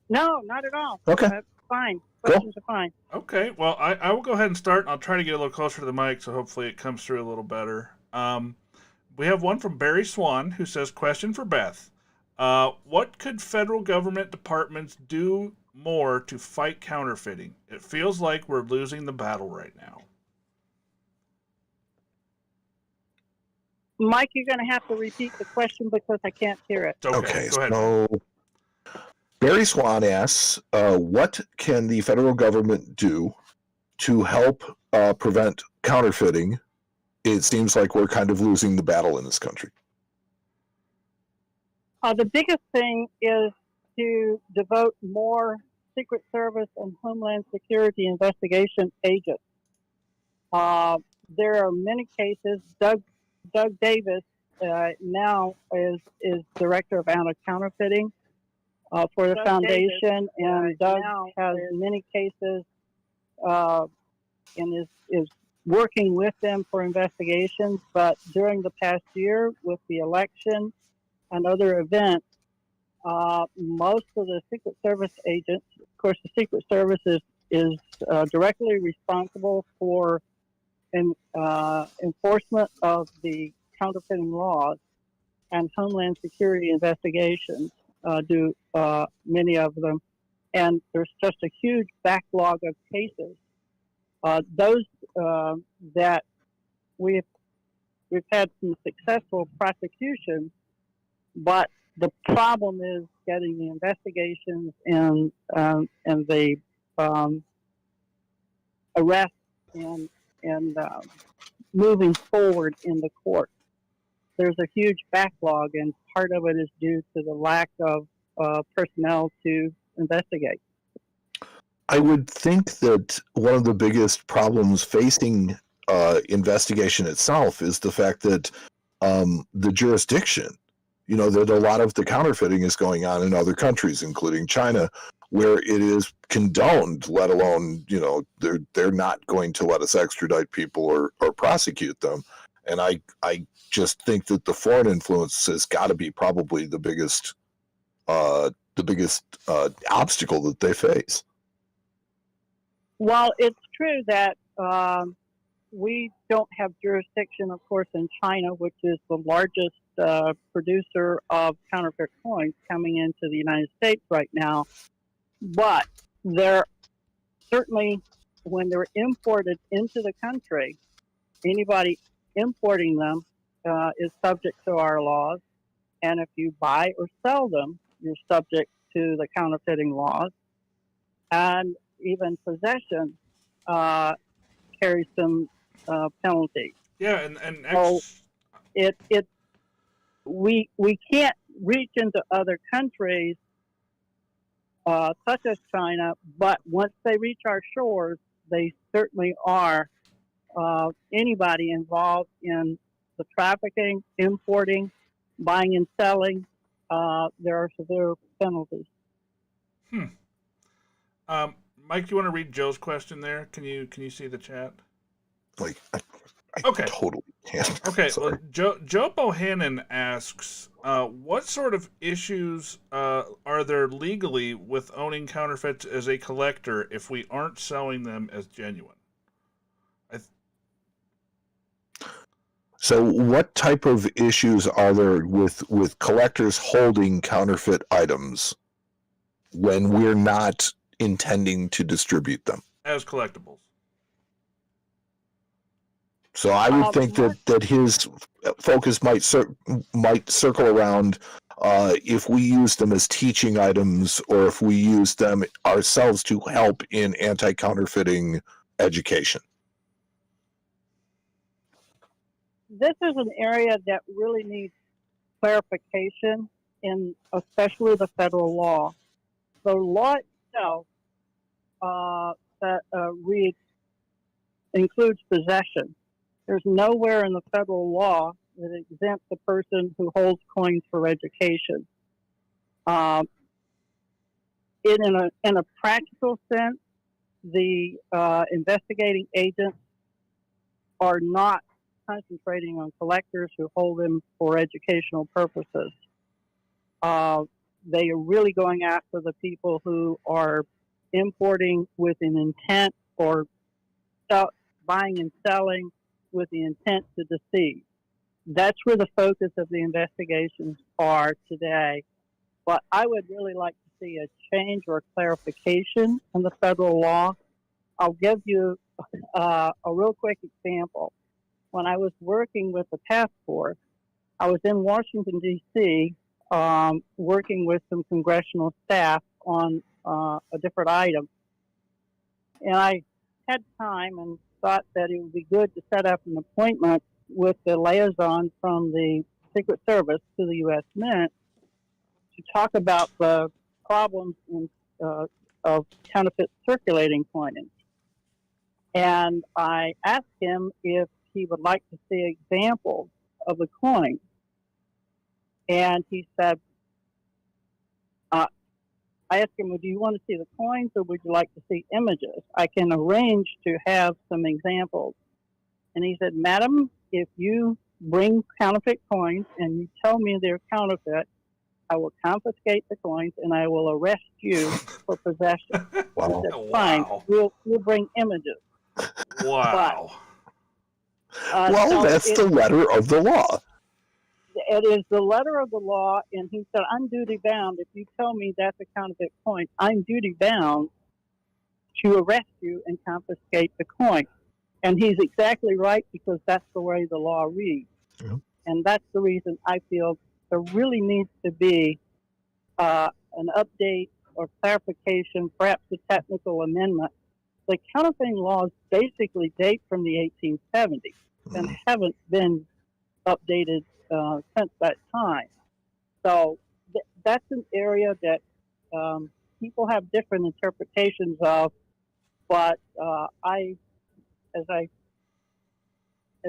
No, not at all. Okay. Fine. Questions are fine. Okay, well, I will go ahead and start, and I'll try to get a little closer to the mic, so hopefully it comes through a little better. We have one from Barry Swan, who says, question for Beth. What could federal government departments do more to fight counterfeiting? It feels like we're losing the battle right now. Mike, you're going to have to repeat the question because I can't hear it. Okay, go ahead. So Barry Swan asks, what can the federal government do to help prevent counterfeiting? It seems like we're kind of losing the battle in this country. The biggest thing is to devote more Secret Service and Homeland Security investigation agents. There are many cases. Doug Davis now is director of anti-counterfeiting for the foundation, and Doug has many cases and is working with them for investigations. But during the past year, with the election and other events, most of the Secret Service agents, of course, the Secret Service is directly responsible for enforcement of the counterfeiting laws, and Homeland Security investigations do many of them. And there's just a huge backlog of cases. Those that we've had some successful prosecutions, but the problem is getting the investigations and the arrests and moving forward in the court. There's a huge backlog, and part of it is due to the lack of personnel to investigate. I would think that one of the biggest problems facing investigation itself is the fact that the jurisdiction, that a lot of the counterfeiting is going on in other countries, including China, where it is condoned, let alone, they're not going to let us extradite people or prosecute them. And I just think that the foreign influence has got to be probably the biggest obstacle that they face. Well, it's true that we don't have jurisdiction, of course, in China, which is the largest producer of counterfeit coins coming into the United States right now. But they're certainly, when they're imported into the country, anybody importing them is subject to our laws. And if you buy or sell them, you're subject to the counterfeiting laws. And even possession carries some penalty. Yeah, So we can't reach into other countries such as China, but once they reach our shores, they certainly are anybody involved in the trafficking, importing, buying and selling. There are severe penalties. Mike, you want to read Joe's question there? Can you see the chat? Like, I Okay. totally can't. Okay, Sorry. well, Joe Bohannon asks, what sort of issues are there legally with owning counterfeits as a collector if we aren't selling them as genuine? So what type of issues are there with collectors holding counterfeit items when we're not intending to distribute them? As collectibles. So I would think that his focus might circle around if we use them as teaching items or if we use them ourselves to help in anti-counterfeiting education. This is an area that really needs clarification in especially the federal law. The law itself includes possession. There's nowhere in the federal law that exempts a person who holds coins for education. In a practical sense, the investigating agents are not concentrating on collectors who hold them for educational purposes. They are really going after the people who are importing with an intent or buying and selling with the intent to deceive. That's where the focus of the investigations are today. But I would really like to see a change or clarification in the federal law. I'll give you a real quick example. When I was working with the task force, I was in Washington, D.C., working with some congressional staff on a different item. And I had time and thought that it would be good to set up an appointment with the liaison from the Secret Service to the U.S. Mint to talk about the problems of counterfeit circulating coinage. And I asked him if he would like to see examples of the coin. And he said, I asked him, well, do you want to see the coins or would you like to see images? I can arrange to have some examples. And he said, Madam, if you bring counterfeit coins and you tell me they're counterfeit, I will confiscate the coins and I will arrest you for possession. Wow. I said, fine, we'll bring images. Wow. But, well, that's the letter of the law. It is the letter of the law, and he said, I'm duty bound. If you tell me that's a counterfeit coin, I'm duty bound to arrest you and confiscate the coin. And he's exactly right, because that's the way the law reads. Yeah. And that's the reason I feel there really needs to be an update or clarification, perhaps a technical amendment. The counterfeiting laws basically date from the 1870s. and haven't been updated since that time. So that's an area that people have different interpretations of. But as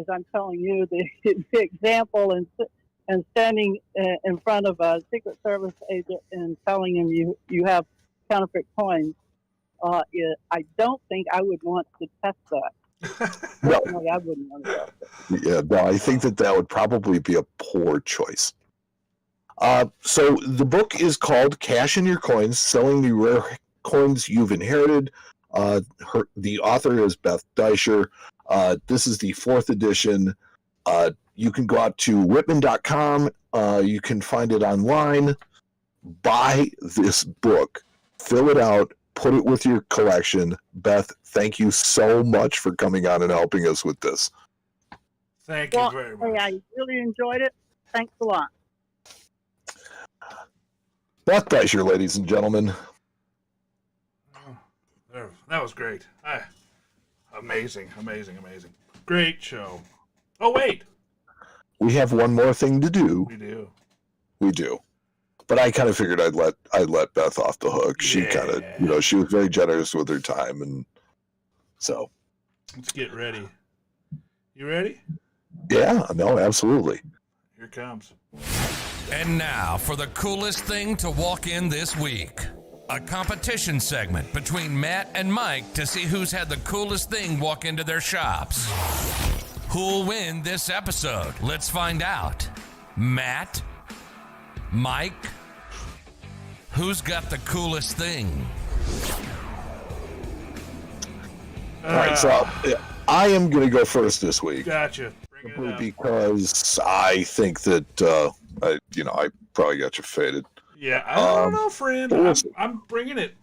I'm telling you, the example and standing in front of a Secret Service agent and telling him you have counterfeit coins, I don't think I would want to test that. No. Personally, I wouldn't want to test it. Yeah, no, I think that would probably be a poor choice. So the book is called Cash in Your Coins, Selling the Rare Coins You've Inherited. The author is Beth Deisher. This is the 4th edition. You can go out to Whitman.com. You can find it online. Buy this book. Fill it out. Put it with your collection. Beth, thank you so much for coming on and helping us with this. Thank you very much. Hey, I really enjoyed it. Thanks a lot. Beth Deisher, ladies and gentlemen. That was great. Amazing. Great show. Oh, wait. We have one more thing to do. We do. But I kind of figured I'd let Beth off the hook. She kind of, she was very generous with her time, and so. Let's get ready. You ready? Yeah, no, absolutely. Here it comes. And now for the coolest thing to walk in this week. A competition segment between Matt and Mike to see who's had the coolest thing walk into their shops. Who'll win this episode? Let's find out. Matt? Mike? Who's got the coolest thing? All right, so I am going to go first this week. Gotcha. Bring it up. Because I think that, I probably got you faded. Yeah, I don't know, friend. I'm bringing it.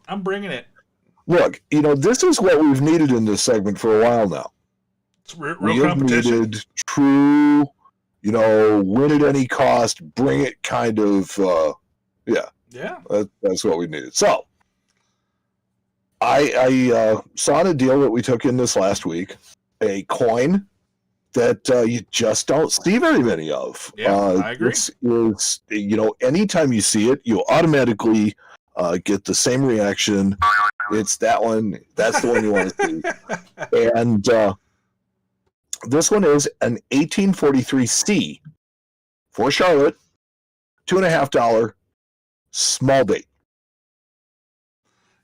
Look, this is what we've needed in this segment for a while now. It's real we have competition. Needed true, win at any cost, bring it kind of, Yeah. That's what we needed. So, I saw in a deal that we took in this last week, a coin that you just don't see very many of. Yeah, I agree. This is, anytime you see it, you automatically get the same reaction. It's that one. That's the one you want to see. And this one is an 1843C for Charlotte, $2.50 small date.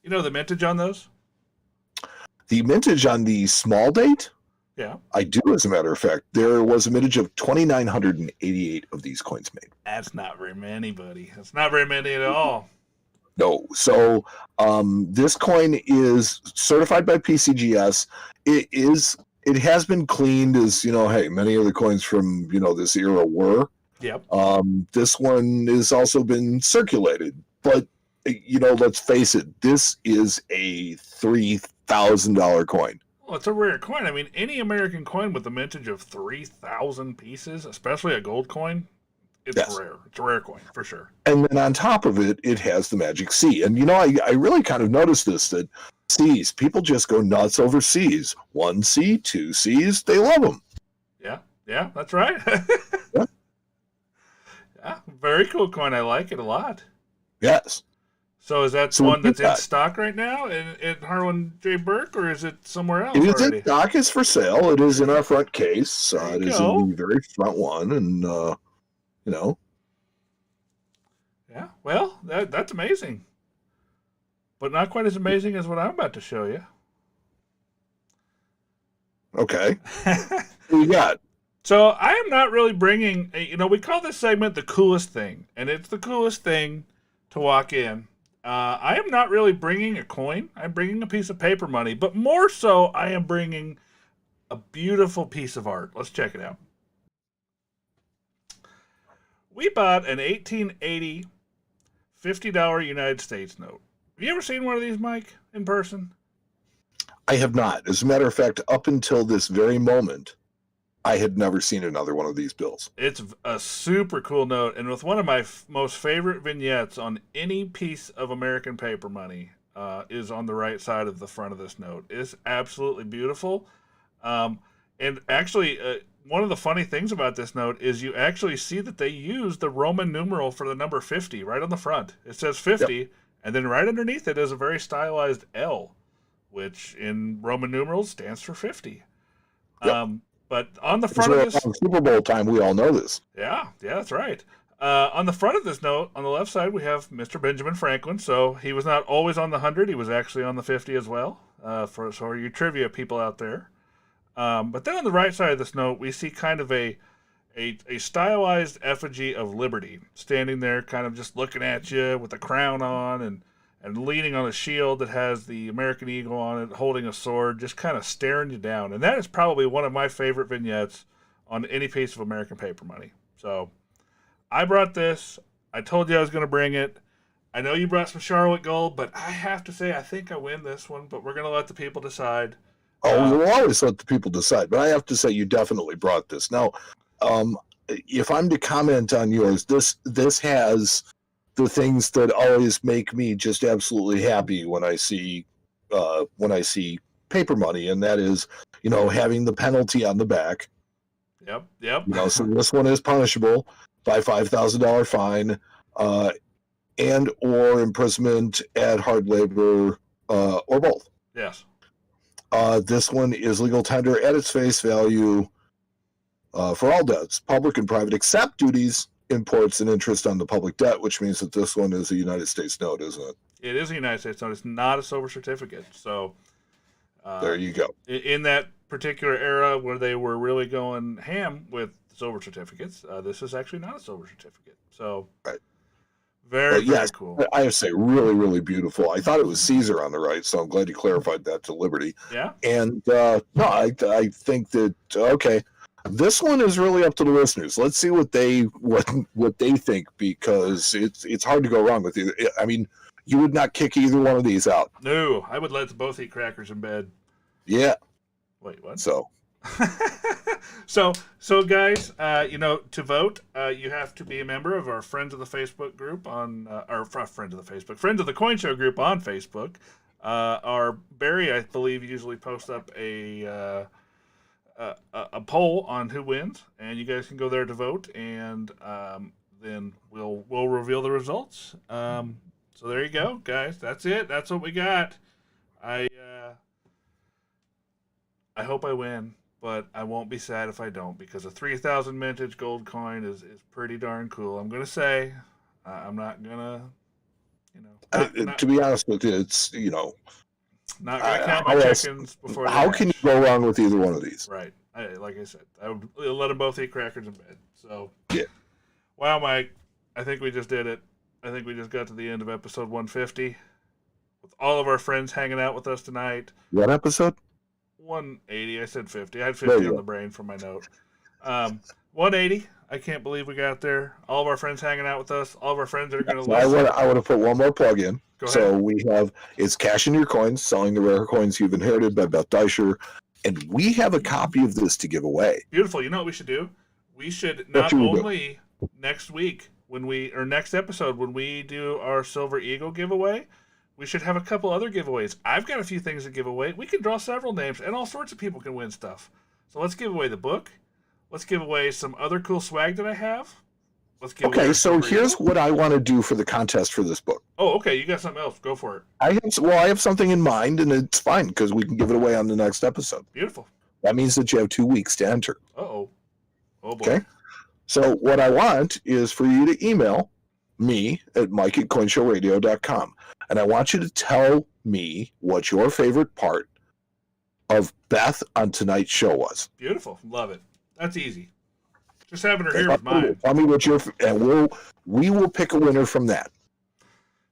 You know the mintage on those? The mintage on the small date? Yeah. I do, as a matter of fact. There was a mintage of 2,988 of these coins made. That's not very many, buddy. That's not very many at all. No. So this coin is certified by PCGS. It has been cleaned as, hey, many of the coins from, this era were. Yep. This one has also been circulated. But, let's face it, this is a $3,000 coin. Well, it's a rare coin. I mean, any American coin with a mintage of 3,000 pieces, especially a gold coin, it's rare. It's a rare coin, for sure. And then on top of it, it has the magic C. And, I really kind of noticed this, that C's, people just go nuts over C's. 1 C, 2 C's, they love them. Yeah, that's right. Yeah, very cool coin. I like it a lot. Yes. So is that one that's in stock right now in Harlan J. Burke, or is it somewhere else It is already? in stock. It's for sale. It is in our front case. It is in the very front one, and Yeah, well, that's amazing, but not quite as amazing as what I'm about to show you. Okay. What you got? So I am not really bringing. We call this segment the coolest thing, and it's the coolest thing to walk in. I am not really bringing a coin. I'm bringing a piece of paper money, but more so, I am bringing a beautiful piece of art. Let's check it out. We bought an 1880 $50 United States note. Have you ever seen one of these, Mike, in person? I have not. As a matter of fact, up until this very moment, I had never seen another one of these bills. It's a super cool note, and with one of my most favorite vignettes on any piece of American paper money is on the right side of the front of this note. It's absolutely beautiful. And actually, one of the funny things about this note is you actually see that they use the Roman numeral for the number 50 right on the front. It says 50, yep. And then right underneath it is a very stylized L, which in Roman numerals stands for 50. Yep. But on the front of this... Super Bowl time, we all know this. Yeah, that's right. On the front of this note, on the left side, we have Mr. Benjamin Franklin. So he was not always on the 100. He was actually on the 50 as well, for you trivia people out there. But then on the right side of this note, we see kind of a stylized effigy of liberty standing there, kind of just looking at you with a crown on and leaning on a shield that has the American eagle on it, holding a sword, just kind of staring you down. And that is probably one of my favorite vignettes on any piece of American paper money. So I brought this. I told you I was going to bring it. I know you brought some Charlotte Gold, but I have to say I think I win this one, but we're going to let the people decide. Oh, we'll always let the people decide, but I have to say you definitely brought this. Now, if I'm to comment on yours, this has the things that always make me just absolutely happy when I see paper money, and that is, having the penalty on the back. Yep. So this one is punishable by $5,000 fine, and or imprisonment at hard labor, or both. Yes. This one is legal tender at its face value for all debts, public and private, except duties, imports, and interest on the public debt, which means that this one is a United States note, isn't it? It is a United States note. It's not a silver certificate. So there you go. In that particular era where they were really going ham with silver certificates, this is actually not a silver certificate. So right. Very cool. I have to say, really, really beautiful. I thought it was Caesar on the right, so I'm glad you clarified that to Liberty. Yeah. And I think that this one is really up to the listeners. Let's see what they think, because it's hard to go wrong with either. I mean, you would not kick either one of these out. No, I would let them both eat crackers in bed. Yeah. Wait, what? So guys, to vote, you have to be a member of our Friends of the Facebook group Friends of the Coin Show group on Facebook. Our Barry, I believe, usually posts up a poll on who wins, and you guys can go there to vote, and then we'll reveal the results. So there you go, guys. That's it. That's what we got. I hope I win, but I won't be sad if I don't, because a 3000 vintage gold coin is pretty darn cool. I'm gonna say, I'm not gonna, to be honest with you, it's not gonna count my chickens before. How can you go wrong with either one of these? Right. Like I said, I would let them both eat crackers in bed. So yeah. Wow, Mike, I think we just did it. I think we just got to the end of episode 150 with all of our friends hanging out with us tonight. What episode? 180. I said 50. I had 50 on the brain from my note. 180. I can't believe we got there. All of our friends hanging out with us. All of our friends that are going to listen. I want to put one more plug in. Go ahead. So we have, it's Cash in Your Coins, selling the rare coins you've inherited by Beth Deisher. And we have a copy of this to give away. Beautiful. You know what we should do? We should not only next episode when we do our Silver Eagle giveaway, we should have a couple other giveaways. I've got a few things to give away. We can draw several names, and all sorts of people can win stuff. So let's give away the book. Let's give away some other cool swag that I have. Let's give away so here's what I want to do for the contest for this book. Oh, okay. You got something else. Go for it. I have something in mind, and it's fine because we can give it away on the next episode. Beautiful. That means that you have 2 weeks to enter. Uh-oh. Oh, boy. Okay. So what I want is for you to email me at mike@coinshowradio.com. And I want you to tell me what your favorite part of Beth on tonight's show was. Beautiful. Love it. That's easy. Just having her here was mine. Tell me what and we will pick a winner from that.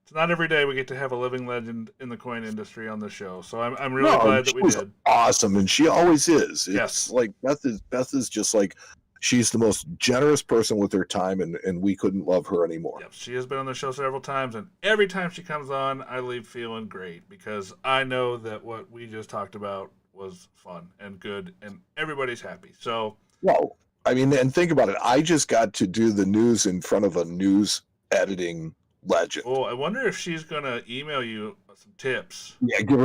It's not every day we get to have a living legend in the coin industry on the show, so I'm really glad that we did. Awesome, and she always is. Yes. Like Beth is just like, she's the most generous person with her time, and we couldn't love her anymore. Yep, she has been on the show several times, and every time she comes on, I leave feeling great because I know that what we just talked about was fun and good, and everybody's happy. So, well, I mean, and think about it. I just got to do the news in front of a news editing legend. Oh, I wonder if she's gonna email you some tips. Yeah, give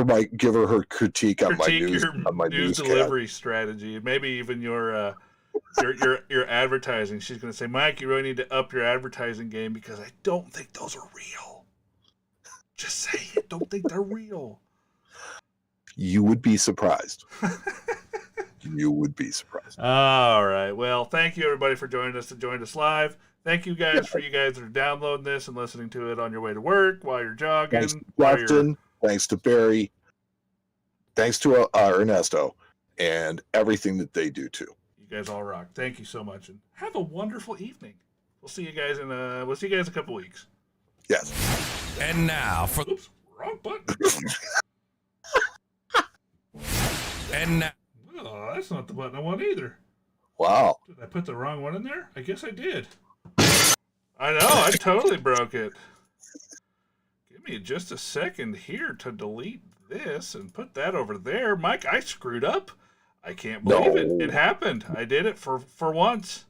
her critique on my news delivery strategy, maybe even your your advertising. She's going to say, Mike, you really need to up your advertising game because I don't think those are real. Just say it. Don't think they're real. You would be surprised. You would be surprised. All right. Well, thank you everybody for joining us live. Thank you guys for you guys that are downloading this and listening to it on your way to work while you're jogging. Thanks to Justin. Thanks to Barry. Thanks to Ernesto and everything that they do too. You guys all rock. Thank you so much, and have a wonderful evening. We'll see you guys in a couple weeks. Yes. And now for Oops, wrong button. and now, Oh, that's not the button I want either. Wow. Did I put the wrong one in there? I guess I did. I know, I totally broke it. Give me just a second here to delete this and put that over there. Mike, I screwed up. I can't believe it. It happened. I did it for once.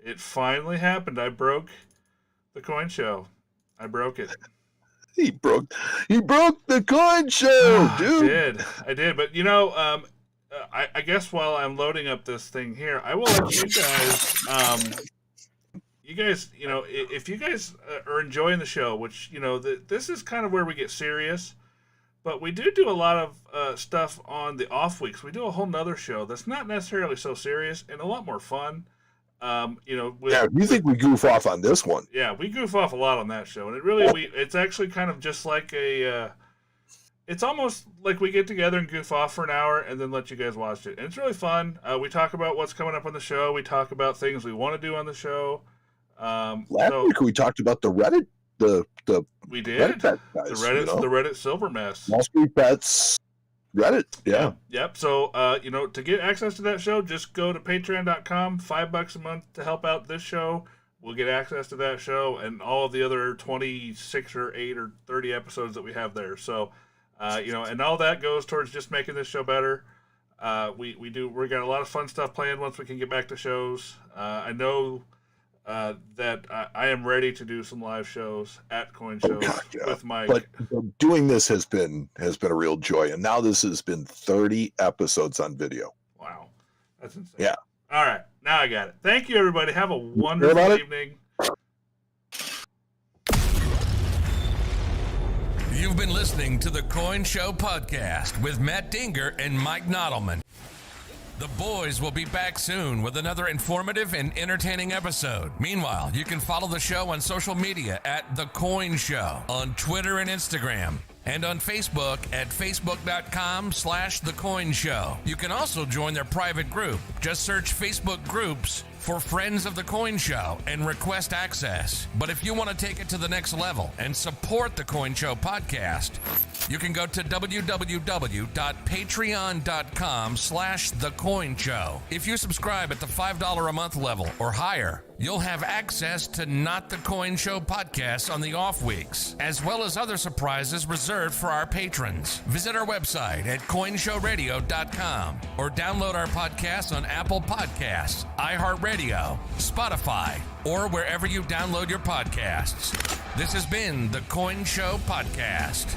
It finally happened. I broke the coin show. I broke it. He broke the coin show, dude. I did. But I guess while I'm loading up this thing here, I will let you guys. You guys, if you guys are enjoying the show, which this is kind of where we get serious, but we do a lot of stuff on the off weeks. We do a whole nother show that's not necessarily so serious and a lot more fun. You think we goof off on this one? Yeah, we goof off a lot on that show, and it's actually kind of just like it's almost like we get together and goof off for an hour and then let you guys watch it. And it's really fun. We talk about what's coming up on the show. We talk about things we want to do on the show. Last week we talked about the Reddit, we did Reddit guys, the Reddit silver mess. Wall Street Bets Reddit. Yeah. Yep. So, to get access to that show, just go to patreon.com, $5 a month to help out this show. We'll get access to that show and all of the other 26 or 8 or 30 episodes that we have there. So, and all that goes towards just making this show better. We got a lot of fun stuff planned once we can get back to shows. I know that I am ready to do some live shows at coin shows with Mike. But doing this has been a real joy, and now this has been 30 episodes on video. Wow, that's insane. Yeah. All right, now I got it. Thank you, everybody. Have a wonderful evening. you've been listening to the Coin Show Podcast with Matt Dinger and Mike Nottleman. The boys will be back soon with another informative and entertaining episode. Meanwhile, you can follow the show on social media at The Coin Show on Twitter and Instagram, and on Facebook at facebook.com/The Coin Show. You can also join their private group. Just search Facebook groups for Friends of the Coin Show and request access. But if you want to take it to the next level and support the Coin Show podcast, you can go to www.patreon.com/The Coin Show. If you subscribe at the $5 a month level or higher, you'll have access to Not the Coin Show podcasts on the off weeks, as well as other surprises reserved for our patrons. Visit our website at coinshowradio.com or download our podcasts on Apple Podcasts, iHeartRadio, Spotify, or wherever you download your podcasts. This has been the Coin Show Podcast.